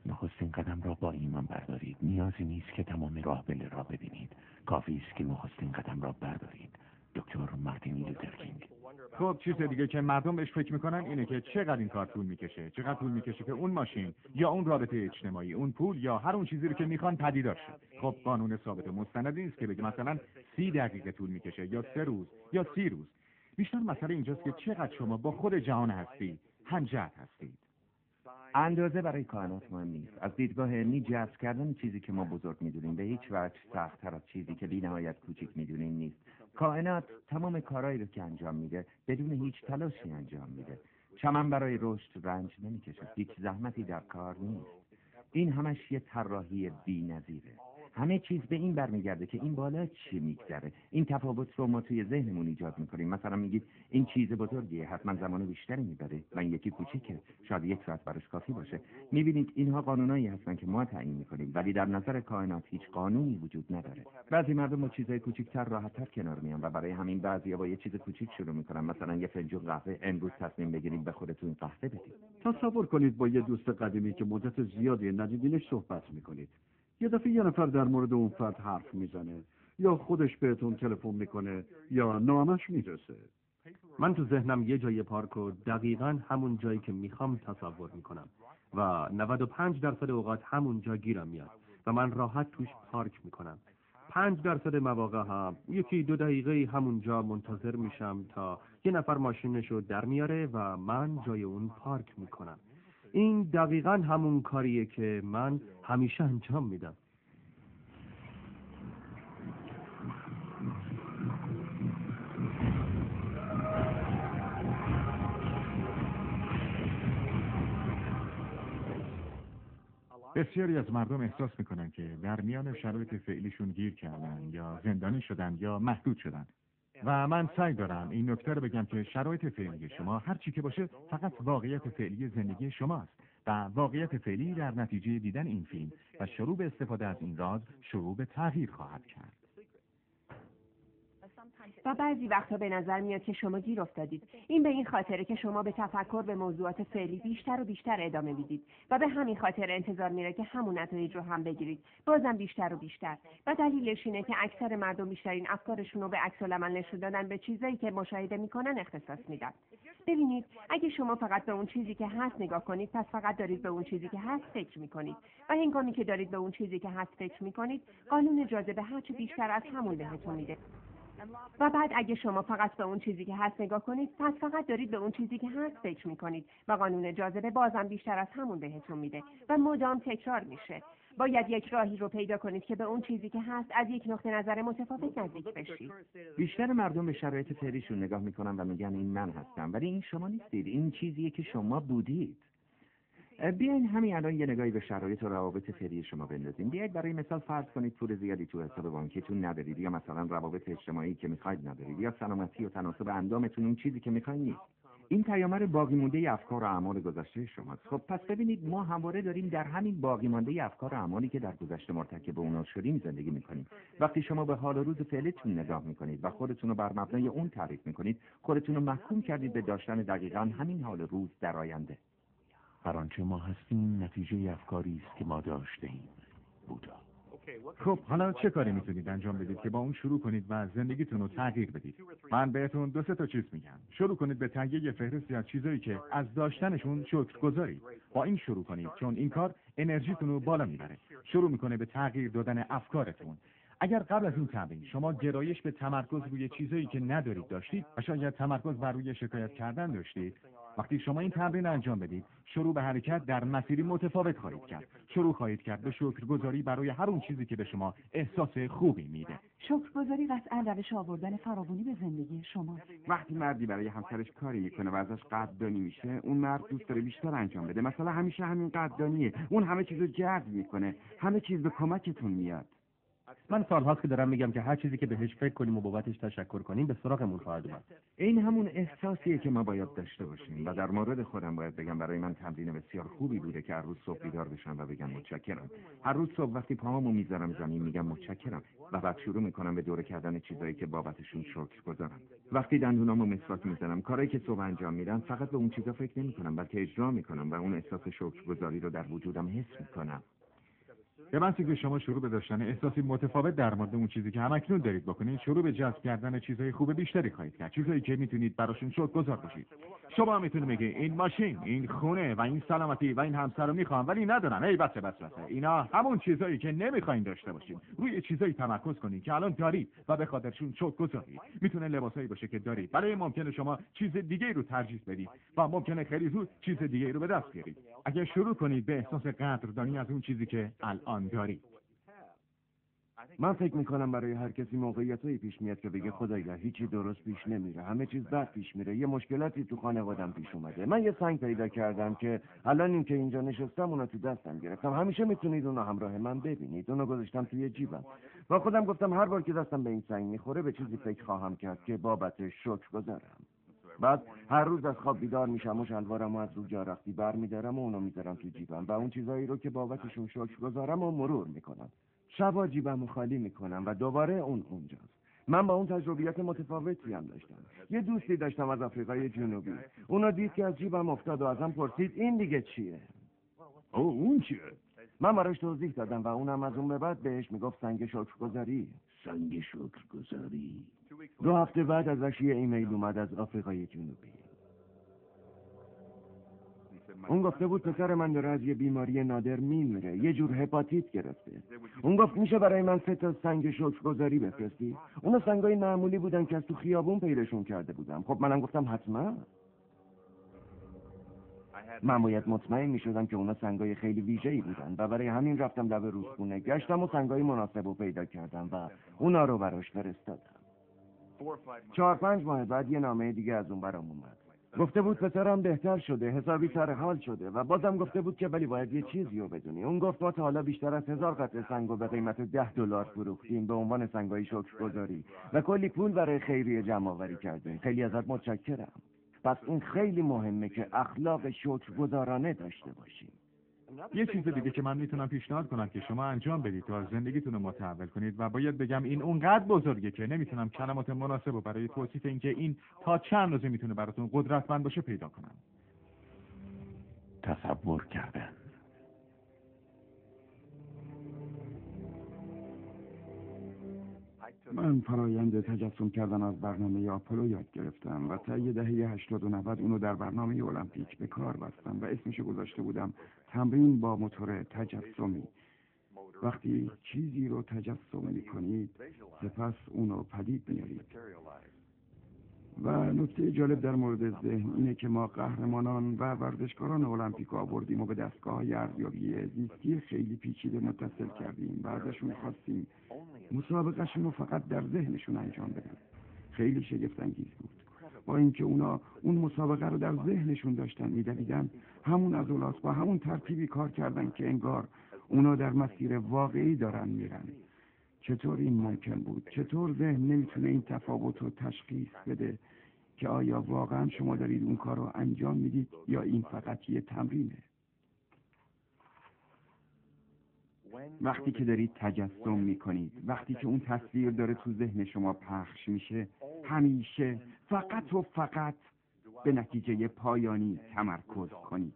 نخستین قدم را با ایمان بردارید. نیازی نیست که تمام راه بله را ببینید، کافی است که نخستین قدم را بردارید. دکتر مارتین لوتر کینگ. خب چیز دیگه که مردم بهش فکر میکنن اینه که چقدر این کار طول میکشه، چقدر طول میکشه که اون ماشین یا اون رابطه اجتماعی، اون پول یا هر اون چیزی رو که میخوان پدیدار شه. خب قانون ثابت مستندی نیست که بگه مثلا 30 دقیقه طول میکشه یا 3 روز یا 30 روز. بیشتر مسئله اینجاست که چقدر شما با خود جهان هستی همجهت هستید. اندازه برای کائنات مهم نیست. از دیدگاه علمی جذب کردن چیزی که ما بزرگ میدونیم به هیچ وجه سخت‌تر از چیزی که بی‌نهایت کوچیک میدونیم نیست. کائنات تمام کارهایی رو که انجام میده بدون هیچ تلاشی انجام میده. چمن برای رشد رنج نمیکشه، هیچ زحمتی در کار نیست. این همش یه طراحی بی‌نظیره. همه چیز به این برمیگرده که این بالا چی میگذره. این تفاوت رو ما توی ذهنمون ایجاد میکنیم. مثلا میگید این چیز بزرگیه، حتما زمان بیشتری میبره، و این یکی کوچیکه، شاید 1 ساعت براش کافی باشه. میبینید اینها قانونایی هستن که ما تعیین میکنیم، ولی در نظر کائنات هیچ قانونی وجود نداره. بعضی مردم با چیزای کوچیک‌تر راحت‌تر کنار میان و برای همین بعضیا با یه چیز کوچیک شروع میکنن. مثلا یه فنجون قهوه، امروز تصمیم بگیرید به خودتون قهوه بدید. تصور کنید با یه دوست قدیمی که مدت زیادی ندیدینش صحبت میکنید. یه دفعه یه نفر در مورد اون فرد حرف میزنه، یا خودش بهتون تلفن میکنه یا نامش میرسه. من تو ذهنم یه جای پارک و دقیقاً همون جایی که میخوام تصور میکنم و 95% اوقات همون جا گیرم میاد و من راحت توش پارک میکنم. 5% مواقع هم 1-2 دقیقه همونجا منتظر میشم تا یه نفر ماشینشو در میاره و من جای اون پارک میکنم. این دقیقاً همون کاریه که من همیشه انجام میدم. بسیاری از مردم احساس میکنن که در میان شرایط فعلیشون گیر کردن یا زندانی شدن یا محدود شدن. و من سعی دارم این نکته رو بگم که شرایط فعلی شما هر چی که باشه فقط واقعیت فعلی زندگی شماست و واقعیت فعلی در نتیجه دیدن این فیلم و شروع به استفاده از این راز شروع به تغییر خواهد کرد. و بعضی وقتا به نظر میاد که شما گیر افتادید. این به این خاطره که شما به تفکر به موضوعات فعلی بیشتر و بیشتر ادامه میدید و به همین خاطر انتظار میره که همون نتایج رو هم بگیرید، بازم بیشتر و بیشتر. و دلیلش اینه که اکثر مردم بیشترین افکارشون رو به عکس‌العمل نشون دادن به چیزایی که مشاهده میکنن اختصاص میدن. ببینید، اگه شما فقط به اون چیزی که هست نگاه کنید، پس فقط دارید به اون چیزی که هست فکر میکنید. و هنگامی که دارید به اون چیزی که هست فکر میکنید، قانون جاذبه هرچه بیشتر از همون بهتون میده. و بعد اگه شما فقط به اون چیزی که هست نگاه کنید، پس فقط دارید به اون چیزی که هست فکر میکنید و قانون جاذبه بازم بیشتر از همون بهتون میده و مدام تکرار میشه. باید یک راهی رو پیدا کنید که به اون چیزی که هست از یک نقطه نظر متفاوت نزدیک بشید. بیشتر مردم به شرایط فعلیشون نگاه میکنن و میگن این من هستم، ولی این شما نیستید. این چیزیه که شما بودید. بیاین همین الان یه نگاهی به شرایط و روابط فعلی شما بندازیم. بیاید برای مثال فرض کنید پول زیادی تو حساب بانکیتون ندارید، یا مثلا روابط اجتماعی که میخواید ندارید، یا سلامتی و تناسب اندامتون اون چیزی که میخواید نیست. این پیامر باقی مونده افکار و اعمال گذشته شماست. خب پس ببینید، ما همواره داریم در همین باقی مانده افکار و اعمالی که در گذشته مرتکب اونها شدیم زندگی میکنیم. وقتی شما به حال و روز فعلیتون نگاه میکنید و خودتون رو بر مبنای اون تعریف میکنید، خودتون رو محکوم کردید به داشتن دقیقاً همین حال روز در آینده. هر آنچه ما هستیم نتیجه افکاری است که ما داشته ایم. بودا. خب حالا چه کاری میتونید انجام بدید که با اون شروع کنید و زندگیتون رو تغییر بدید؟ من بهتون 2-3 تا چیز میگم. شروع کنید به تهیه یه فهرستی از چیزایی که از داشتنشون شکرگزارید. با این شروع کنید چون این کار انرژیتون رو بالا میبره. شروع میکنه به تغییر دادن افکارتون. اگر قبل از این تمرین شما گرایش به تمرکز روی چیزایی که ندارید داشتید و شاید تمرکز بر روی شکایت کردن داشتید، وقتی شما این تمرین انجام بدید، شروع به حرکت در مسیری متفاوت خواهید کرد. شروع خواهید کرد به شکرگزاری برای هر اون چیزی که به شما احساس خوبی میده. شکرگزاری قطعا روش آوردن فراوانی به زندگی شما. وقتی مردی برای همسرش کاری میکنه و ازش قدردانی میشه، اون مرد دوست داره بیشتر انجام بده. مثلا همیشه همین قدردانیه. اون همه چیزو جذب میکنه. همه چیز به کمکتون میاد. من سالهاست که دارم میگم که هر چیزی که بهش فکر کنیم و بابتش تشکر کنیم به سراغمون خواهد اومد. این همون احساسیه که ما باید داشته باشیم. و در مورد خودم باید بگم برای من تمرین بسیار خوبی بوده که هر روز صبح بیدار بشم و بگم متشکرم. هر روز صبح وقتی پاهامو میذارم زمین میگم متشکرم و بعد شروع میکنم به دور کردن چیزایی که بابتشون شکرگزارم. وقتی دندونامو مسواک میزنم، کاری که صبح انجام میدم، فقط به اون چیزا فکر نمیکنم بلکه اجرا میکنم و اون احساس شکرگزاری رو در وجودم حس میکنم. به محضی که شما شروع به داشتن احساسی متفاوت در مورد اون چیزی که همکنون دارید بکنید، شروع به جذب کردن چیزهای خوب بیشتری خواهید کرد، چیزایی که میتونید براشون شکرگزار باشید. شما میتونید بگید این ماشین، این خونه و این سلامتی و این همسر رو میخوام ولی ندارم. ای بس. اینا همون چیزایی که نمیخواین داشته باشید. روی چیزایی تمرکز کنید که الان دارید و به خاطرشون شکرگزارید. میتونه لباسایی باشه که دارید، برای ممکنه شما چیز دیگه رو ترجیح بدید و ممکنه خیلی زود چیز دیگه رو به دست بیارید. اگه شروع کنید به احساس قدردانی از اون چیزی که الان دارید. من فکر میکنم برای هر کسی موقعیتایی پیش میاد که بگه خدایا هیچی درست پیش نمیره، همه چیز بد پیش میره، یه مشکلاتی تو خانوادم پیش اومده. من یه سنگ پیدا کردم که الان این که اینجا نشستم اونو تو دستم گرفتم. همیشه میتونید اونو همراه من ببینید. اونو گذاشتم توی جیبم. با خودم گفتم هر بار که دستم به این سنگ میخوره به چیزی فکر خواهم کرد که بابتش شکرگزارم. بعد هر روز از خواب بیدار میشم و شلوارمو از رو جا رختی برمیدارم و اونو میذارم تو جیبم و اون چیزایی رو که بابتشون شکرگزارم و مرور میکنم. شبا جیبمو خالی میکنم و دوباره اونجاست. من با اون تجربیات متفاوتی هم داشتم. یه دوستی داشتم از آفریقای جنوبی. اونو دید که از جیبم افتاد و ازم پرسید این دیگه چیه؟ اون چیه؟ من براش توضیح دادم و اونم از اون به بعد بهش میگفت سنگ شکرگزاری. سنگ شکرگزاری. 2 هفته بعد ازش یه ایمیل اومد از آفریقای جنوبی. اون گفته بود پسر من داره از یه بیماری نادر میمیره، یه جور هپاتیت گرفته. اون گفت میشه برای من 3 تا سنگ شکرگزاری بفرستی؟ اونا سنگای معمولی بودن که از تو خیابون پیداشون کرده بودم. خب منم گفتم حتما. من باید مطمئن میشدم که اونا سنگای خیلی ویژه‌ای بودن و برای همین رفتم لب رودخونه، گشتم و سنگای مناسب رو پیدا کردم و اونا رو براش فرستادم. 4-5 ماه بعد یه نامه دیگه از اون برام اومد. گفته بود پسرم بهتر شده، حسابی سر حال شده و بازم گفته بود که ولی باید یه چیزی رو بدونی. اون گفت ما تا حالا بیشتر از 1000 قطعه سنگو به قیمت $10 فروختیم به عنوان سنگای شکرگزاری و کلی پول برای خیریه جمع آوری کردیم. خیلی ازت متشکرم. پس این خیلی مهمه که اخلاق شکرگزارانه داشته باشیم. یه چیز دیگه که من میتونم پیشنهاد کنم که شما انجام بدید تا زندگیتون رو متحول کنید و باید بگم این اونقدر بزرگه که نمیتونم کلمات مناسب رو برای توصیف اینکه این تا چه اندازه میتونه براتون قدرتمند باشه پیدا کنم. تصور کردن. من فرایند تجسم کردن از برنامه آپولو یاد گرفتم و تا دهه 80 و 90 اونو در برنامه المپیک به کار بستم و اسمشو گذاشته بودم تمرین با موتور تجسمی. وقتی چیزی رو تجسم میکنید سپس اونو پدید میارید. و نکته جالب در مورد ذهن اینه که ما قهرمانان و ورزشکاران المپیک آوردیم و به دستگاه‌های ارزیابی زیستی خیلی پیچیده متصل کردیم و ازشون خواستیم مسابقهشون رو فقط در ذهنشون انجام بدن. خیلی شگفت انگیز بود. با اینکه اونا اون مسابقه رو در ذهنشون داشتن میدویدن، همون عضلات با همون ترتیبی کار کردن که انگار اونا در مسیر واقعی دارن میرن. چطور این ممکن بود؟ چطور ذهن نمیتونه این تفاوت رو تشخیص بده که آیا واقعا شما دارید اون کار رو انجام میدید یا این فقط یه تمرینه؟ وقتی که دارید تجسم میکنید، وقتی که اون تصویر داره تو ذهن شما پخش میشه، همیشه فقط و فقط به نتیجه پایانی تمرکز کنید.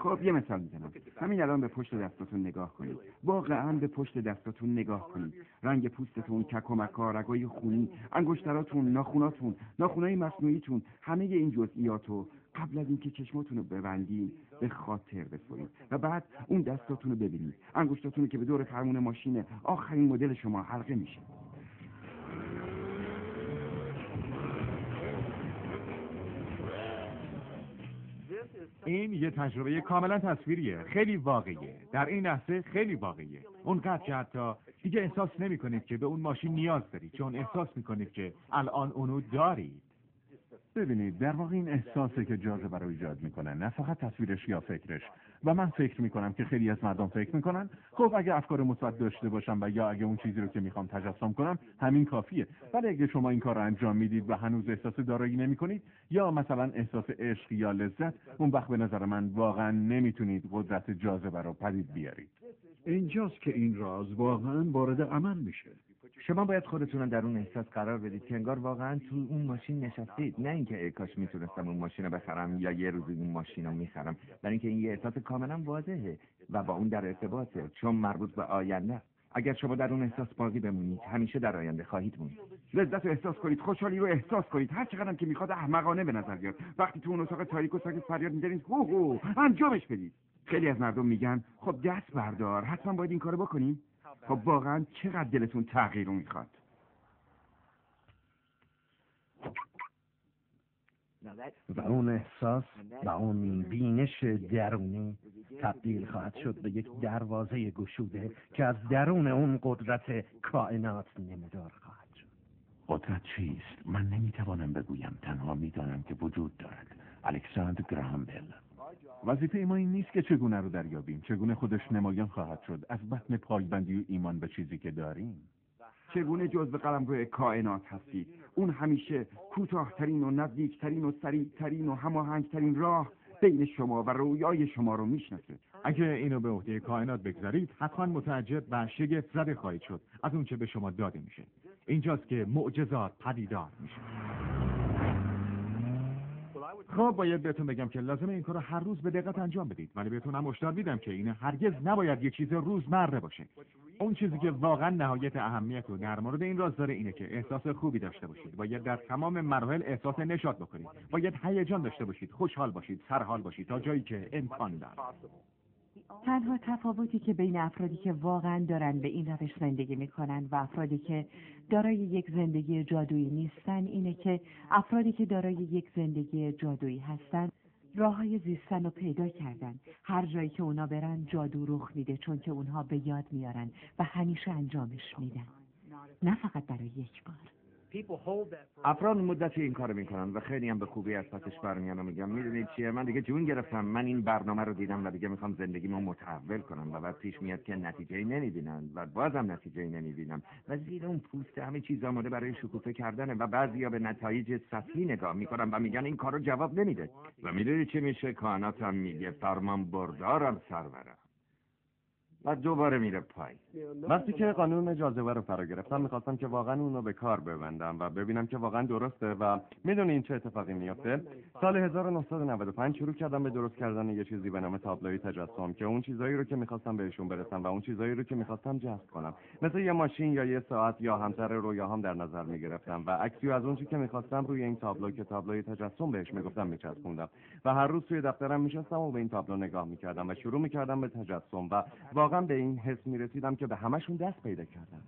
خب یه مثال میزنم. همین الان به پشت دستاتون نگاه کنید. واقعا به پشت دستاتون نگاه کنید. رنگ پوستتون، کک و مکا، رگای خونی، انگشتراتون، ناخوناتون، ناخونای مصنوعیتون، همه این جزئیاتو قبل از اینکه چشماتون رو ببندین به خاطر بسپرید و بعد اون دستاتون رو ببینید. انگشتاتون که به دور فرمون ماشین آخرین مدل شما حلقه میشه. این یه تجربه کاملا تصویریه، خیلی واقعیه. در این لحظه خیلی واقعیه. اونقدر که حتی دیگه احساس نمی‌کنید که به اون ماشین نیاز دارید، چون احساس می‌کنید که الان اونو دارید. ببینید، در واقع این احساسه که جاذبه رو ایجاد میکنه، نه فقط تصویرش یا فکرش. و من فکر میکنم که خیلی از مردم فکر میکنن خب اگه افکار مثبت داشته باشم و یا اگه اون چیزی رو که میخوام تجسم کنم همین کافیه. ولی اگه شما این کار رو انجام میدید و هنوز احساس دارایی نمیکنید یا مثلا احساس عشق یا لذت، اون وقت به نظر من واقعا نمیتونید قدرت جاذبه رو پدید بیارید. اینجاست که این راز واقعا وارد عمل میشه. شما باید خودتون رو در اون احساس قرار بدید که انگار واقعا تو اون ماشین نشستید، نه اینکه ای کاش میتونستم اون ماشین رو بخرم یا یه روزی اون ماشین رو میخرم، برای اینکه این یه احساس کاملا واضحه و با اون در ارتباطه، چون مربوط به آینده. اگر شما در اون احساس باقی بمونید، همیشه در آینده خواهید موند. لذت رو احساس کنید، خوشحالی رو احساس کنید، هر چقدرم که میخواد احمقانه به نظر بیاد. وقتی تو اون اتاق تاریک و ساکت فریاد میزنید هو انجامش بدید. خیلی از مردم میگن خب دست بردار، حتما باید این کارو بکنیم. خب واقعا چقدر دلتون تغییر رو میخواد؟ و اون احساس و اون بینش درونی تبدیل خواهد شد به یک دروازه گشوده که از درون اون قدرت کائنات نمودار خواهد شد. قدرت چیست؟ من نمیتوانم بگویم، تنها میدانم که وجود دارد. الکساندر گراهام بل. وظیفه ما این نیست که چگونه رو دریابیم، چگونه خودش نمایان خواهد شد از بطن پایبندی و ایمان به چیزی که داریم. چگونه جزو قلمرو کائنات هستید. اون همیشه کوتاه‌ترین و نزدیکترین و سریعترین و هماهنگترین راه بین شما و رویای شما رو میشناسه. اگه اینو به عهده کائنات بگذارید، حتما متعجب و شگفت زده خواهید شد از اون چه به شما داده میشه. اینجاست که معجزات پدیدار میشه. خب باید بهتون بگم که لازمه این کارو هر روز به دقت انجام بدید، ولی بهتون هم هشدار میدم که این هرگز نباید یه چیز روزمره باشه. اون چیزی که واقعا نهایت اهمیت رو در مورد این راز داره اینه که احساس خوبی داشته باشید. باید در تمام مراحل احساس نشاط بکنید. باید هیجان داشته باشید، خوشحال باشید، سرحال باشید تا جایی که امکان داره. تنها تفاوتی که بین افرادی که واقعا دارن به این روش زندگی میکنن و افرادی که دارای یک زندگی جادویی نیستن اینه که افرادی که دارای یک زندگی جادویی هستن راههای زیستن رو پیدا کردن. هر جایی که اونا برن جادو رخ میده، چون که اونها به یاد میارن و همیشه انجامش میدن، نه فقط برای یک بار. افراد مدتی این کارو میکنن و خیلی هم به خوبی از پسش برمیان و میگم میدونید چیه، من دیگه جون گرفتم، من این برنامه رو دیدم و دیگه میخوام زندگیمو متحول کنم و بعد پیش میاد که نتیجه‌ای نمیبینن و بازم نتیجه‌ای نمیبینم و زیر اون پوست همه چیز آماده برای شکوفه کردنه و بعضیا به نتایج سطحی نگاه میکنن و میگن این کارو جواب نمیده و میدونید چی میشه؟ کائنات هم میگه فرمان بردارم سرورم و دوباره میره پای. وقتی که قانون جاذبه رو فرا گرفتم میخواستم که واقعا اون رو به کار ببندم و ببینم که واقعا درسته و میدونین چه اتفاقی میفته. سال 1995 شروع کردم به درست کردن یه چیزی به نام تابلوی تجسم که اون چیزایی رو که میخواستم بهشون برسم و اون چیزایی رو که میخواستم جذب کنم، مثل یه ماشین یا یه ساعت یا همسر رویاهام در نظر میگرفتم و عکسی از اون چیزی که میخواستم روی این تابلو که تابلوی تجسم بهش میگفتم میچسبوندم و هر روز توی دفترم میشستم و به این تابلو نگاه میکردم و شروع میکردم به تجسم و واقعا به این حس میرسیدم که به همشون دست پیدا کردم.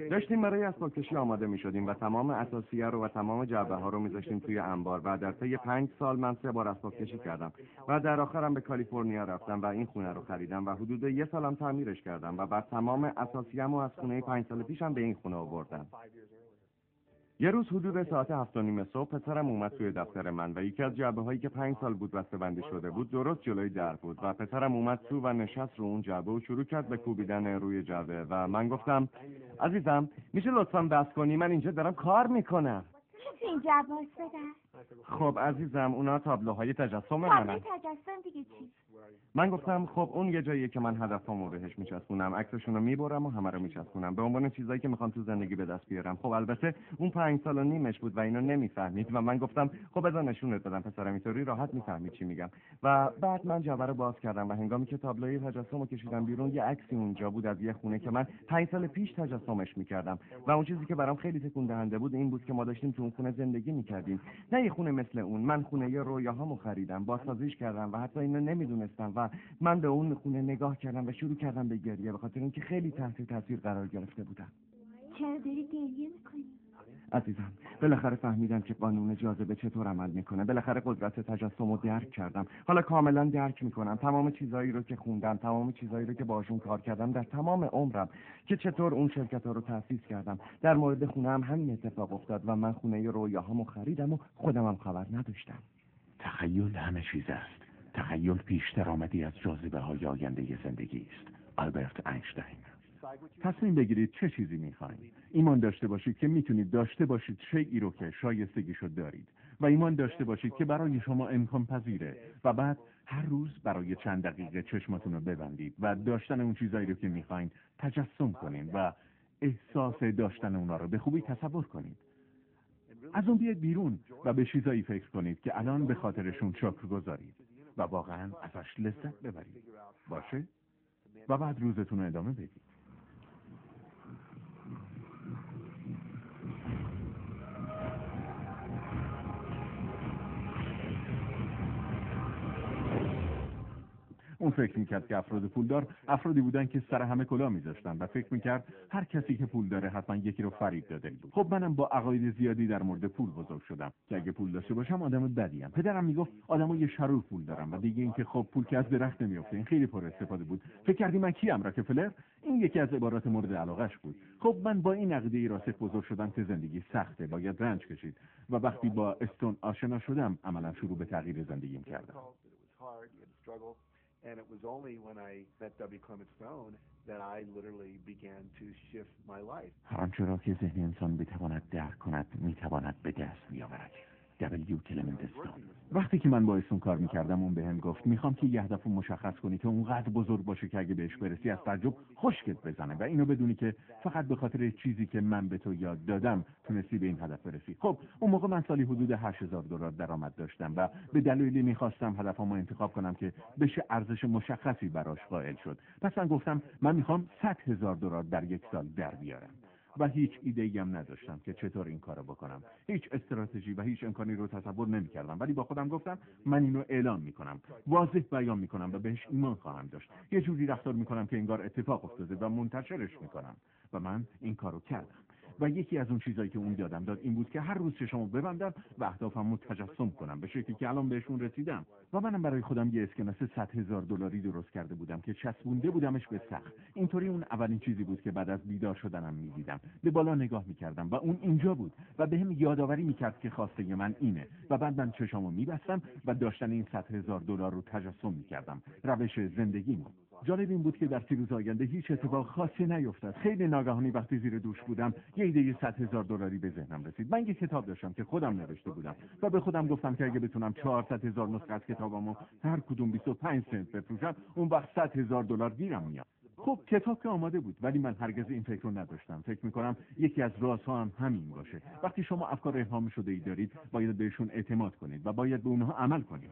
داشتیم برای اسباب‌کشی آماده میشدیم و تمام اساسیه رو و تمام جعبه ها رو میذاشتیم توی انبار و در طی 5 سال من 3 بار اسباب‌کشی کردم و در آخرم به کالیفرنیا رفتم و این خونه رو خریدم و حدود 1 سالم تعمیرش کردم و بعد تمام اساسیه‌مو از خونه 5 سال پیشم به این خونه آوردم. یه روز حدود ساعت 7:30 صبح پسرم اومد توی دفتر من و یکی از جعبه هایی که 5 سال بود بسته‌بندی شده بود درست جلوی در بود و پسرم اومد تو و نشست رو اون جعبه و شروع کرد به کوبیدن روی جعبه و من گفتم عزیزم میشه لطفاً بس کنی، من اینجا دارم کار میکنم. چیزی اینجا باز بدم؟ خب عزیزم اونا تابلوهای تجسم تابلوی منن. تجسم دیگه چی؟ من گفتم خب اون یه جاییه که من هدفمو بهش میچسبونم، عکسشون رو میبرم و همه رو میچسبونم به عنوان چیزایی که میخوام تو زندگی به دست بیارم. خب البته اون 5 سال و نیمش بود و اینو نمیفهمید و من گفتم خب بذار نشونت بدم پسرم، اینطوری راحت میفهمید چی میگم. و بعد من جعبه رو باز کردم و هنگامی که تابلوی تجسمو کشیدم بیرون یه عکسی اونجا بود از یه خونه که من 5 سال پیش تجسمش میکردم و اون چیزی که برام خیلی تکون دهنده بود این بود که ما داشتیم تو اون خونه زندگی میکردیم. نه یه خونه مثل اون، من خونه یه رویاهامو خریدم، بازسازیش کردم و حتی اینو نمیدونستم و من به اون خونه نگاه کردم و شروع کردم به گریه به خاطر اینکه خیلی تحت تاثیر قرار گرفته بودم. چرا داری گریه میکنی؟ عزیزم بالاخره فهمیدم که قانون جاذبه چطور عمل میکنه، بالاخره قدرت تجسم رو درک کردم، حالا کاملا درک میکنم تمام چیزایی رو که خوندم، تمام چیزایی رو که باشون کار کردم در تمام عمرم، که چطور اون شرکت‌ها رو تأسیس کردم. در مورد خونه هم همین اتفاق افتاد و من خونه رویاهامو خریدم و خودم هم خبر نداشتم. تخیل همه چیز است. تخیل پیشتر آمدی از جاذبه های آینده زندگی است. آلبرت اینشتین. تصمیم بگیرید چه چیزی میخواید. ایمان داشته باشید که میتونید داشته باشید شیئی رو که شایستگیشو دارید و ایمان داشته باشید که برای شما امکان پذیره و بعد هر روز برای چند دقیقه چشماتون رو ببندید و داشتن اون چیزایی رو که میخواین تجسم کنید و احساس داشتن اونا رو به خوبی تصور کنید. از اون بیاید بیرون و به چیزایی فکر کنید که الان به خاطرشون شکر گذارید و واقعا ازش لذت ببرید. باشه؟ و بعد روزتون رو ادامه بدید. اون فکر میکرد که افراد پولدار افرادی بودن که سر همه کلاه میذاشتن و فکر میکرد هر کسی که پول داره حتما یکی رو فریب داده بود. خب منم با عقاید زیادی در مورد پول بزرگ شدم که اگه پول داشته باشم آدم بدیم. پدرم میگفت آدمای شرور پول دارن و دیگه اینکه خب پول که از درخت نمیافته. این خیلی پر استفاده بود. فکر کردی من کیم؟ راکفلر؟ این یکی از عبارات مورد علاقهش بود. خب من با این عقیده راسخ بزرگ شدم که زندگی سخته، باید رنج کشید و وقتی با استون آشنا شدم عملا شروع به تغییر زندگیم کردم. And it was only when I met W. Clement Stone that I literally began to shift my life. هر آنچه را که ذهن انسان بتواند درک کند میتواند به دست بیاورد. W. کلمنت استون. وقتی که من با استون کار میکردم اون بهم گفت میخوام که یه هدف مشخص کنی که اونقدر بزرگ باشه که اگه بهش برسی از تعجب خشکت بزنه و اینو بدونی که فقط به خاطر چیزی که من به تو یاد دادم تونستی به این هدف برسی. خب اون موقع من سالی حدود $8,000 درآمد داشتم و به دلایلی میخواستم هدفمو انتخاب کنم که بشه ارزش مشخصی براش قائل شد. پس من گفتم من میخوام $100,000 در یک سال در بیارم. و هیچ ایده‌ای هم نداشتم که چطور این کارو بکنم. هیچ استراتژی و هیچ امکانی رو تصور نمی‌کردم، ولی با خودم گفتم من اینو اعلام می‌کنم، واضح بیان می‌کنم و بهش ایمان خواهم داشت. یه جوری رفتار می‌کنم که انگار اتفاق افتاده و منتشرش می‌کنم و من این کارو کردم. و یکی از اون چیزایی که اون یادم داد این بود که هر روز چشمو ببندم و اهدافمو تجسم کنم به شکلی که الان بهشون رسیدم. و منم برای خودم یه اسکناس $100,000 درست کرده بودم که چسبونده بودمش به سقف. اینطوری اون اولین چیزی بود که بعد از بیدار شدنم می‌دیدم. به بالا نگاه می‌کردم و اون اینجا بود و بهم یادآوری می‌کرد که خواسته من اینه و بعد من چشامو می‌بستم و داشتن این $100,000 رو تجسم می‌کردم. روش زندگیمو. جالب این بود که در 3 روز آینده هیچ اتفاق خاصی نیفتاد. خیلی ناگهانی وقتی زیر دوش بودم یه ایده $100,000 به ذهنم رسید. من یه کتاب داشتم که خودم نوشته بودم و به خودم گفتم که اگه بتونم 400,000 نسخه از کتابمو هر کدوم 25 سنت بفروشم اون وقت $100,000 گیرم میاد. خب کتاب که آماده بود ولی من هرگز این فکر رو نداشتم. فکر میکنم یکی از رازها هم همین باشه. وقتی شما افکار الهام شده ای دارید باید بهشون اعتماد کنید و باید به اونها عمل کنید.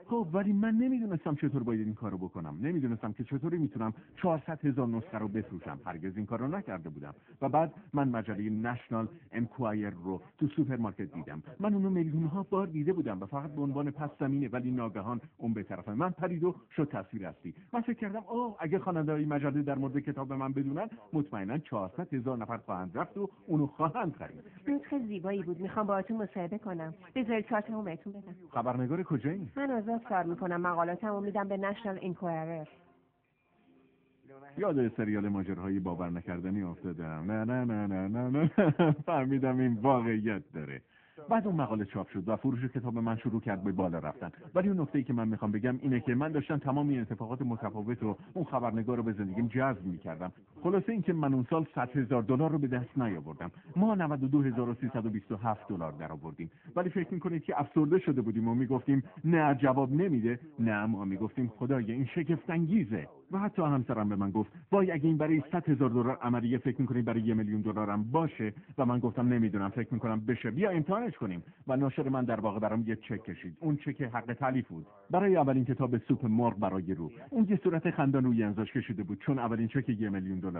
خب ولی من نمیدونستم چطور باید این کارو بکنم. نمیدونستم که چطوری میتونم 400,000 نسخه رو بفروشم. هرگز این کارو نکرده بودم. و بعد من مجله نشنال انکوایر رو تو سوپرمارکت دیدم. من اونو میلیون‌ها بار دیده بودم و فقط به عنوان پس زمینه، ولی ناگهان اون به طرف من پرید و شد تصویر اصلی. من فکر کردم اگه خواننده‌های مجله در مورد کتاب من بدونن مطمئنا 400,000 نفر خواهند رفت و اونو خواهند خرید. نسخه زیبایی بود. میخوام باهاتون مصاحبه کنم. بذارید کارتمو بهتون بدم. خبرنگار کجایی؟ من آزاد کار میکنم. مقالاتمو میدم به نشنال انکوایرر. یاد سریال ماجراهای باور نکردنی افتادم. نه فهمیدم این واقعیت داره. بعد اون مقاله چاپ شد و فروش کتاب من شروع کرد به بالا رفتن. ولی اون نکته‌ای که من میخوام بگم اینه که من داشتم تمام این اتفاقات متفاوت رو اون خبرنگار رو به زندگیم جذب میکردم. خلاصه اینکه من اون سال $100,000 رو به دست نیاوردم. ما $92,327 در آوردیم. ولی فکر میکنید که افسرده شده بودیم و میگفتیم نه جواب نمیده؟ نه، ما میگفتیم خدایا این شگفت انگیزه. و حتی همسرم به من گفت وای اگه این برای $100,000 عملیه فکر میکنید برای $1,000,000 هم باشه؟ و من گفتم نمیدونم، فکر میکنم بشه، بیا امتحانش کنیم. و ناشر من در واقع برام یه چک کشید. اون چک حق تلف بود برای اولین کتاب سوپ مرغ برای رو. اون یه صورت خندان روی امضاش کشیده بود چون اولین چک $1,000,000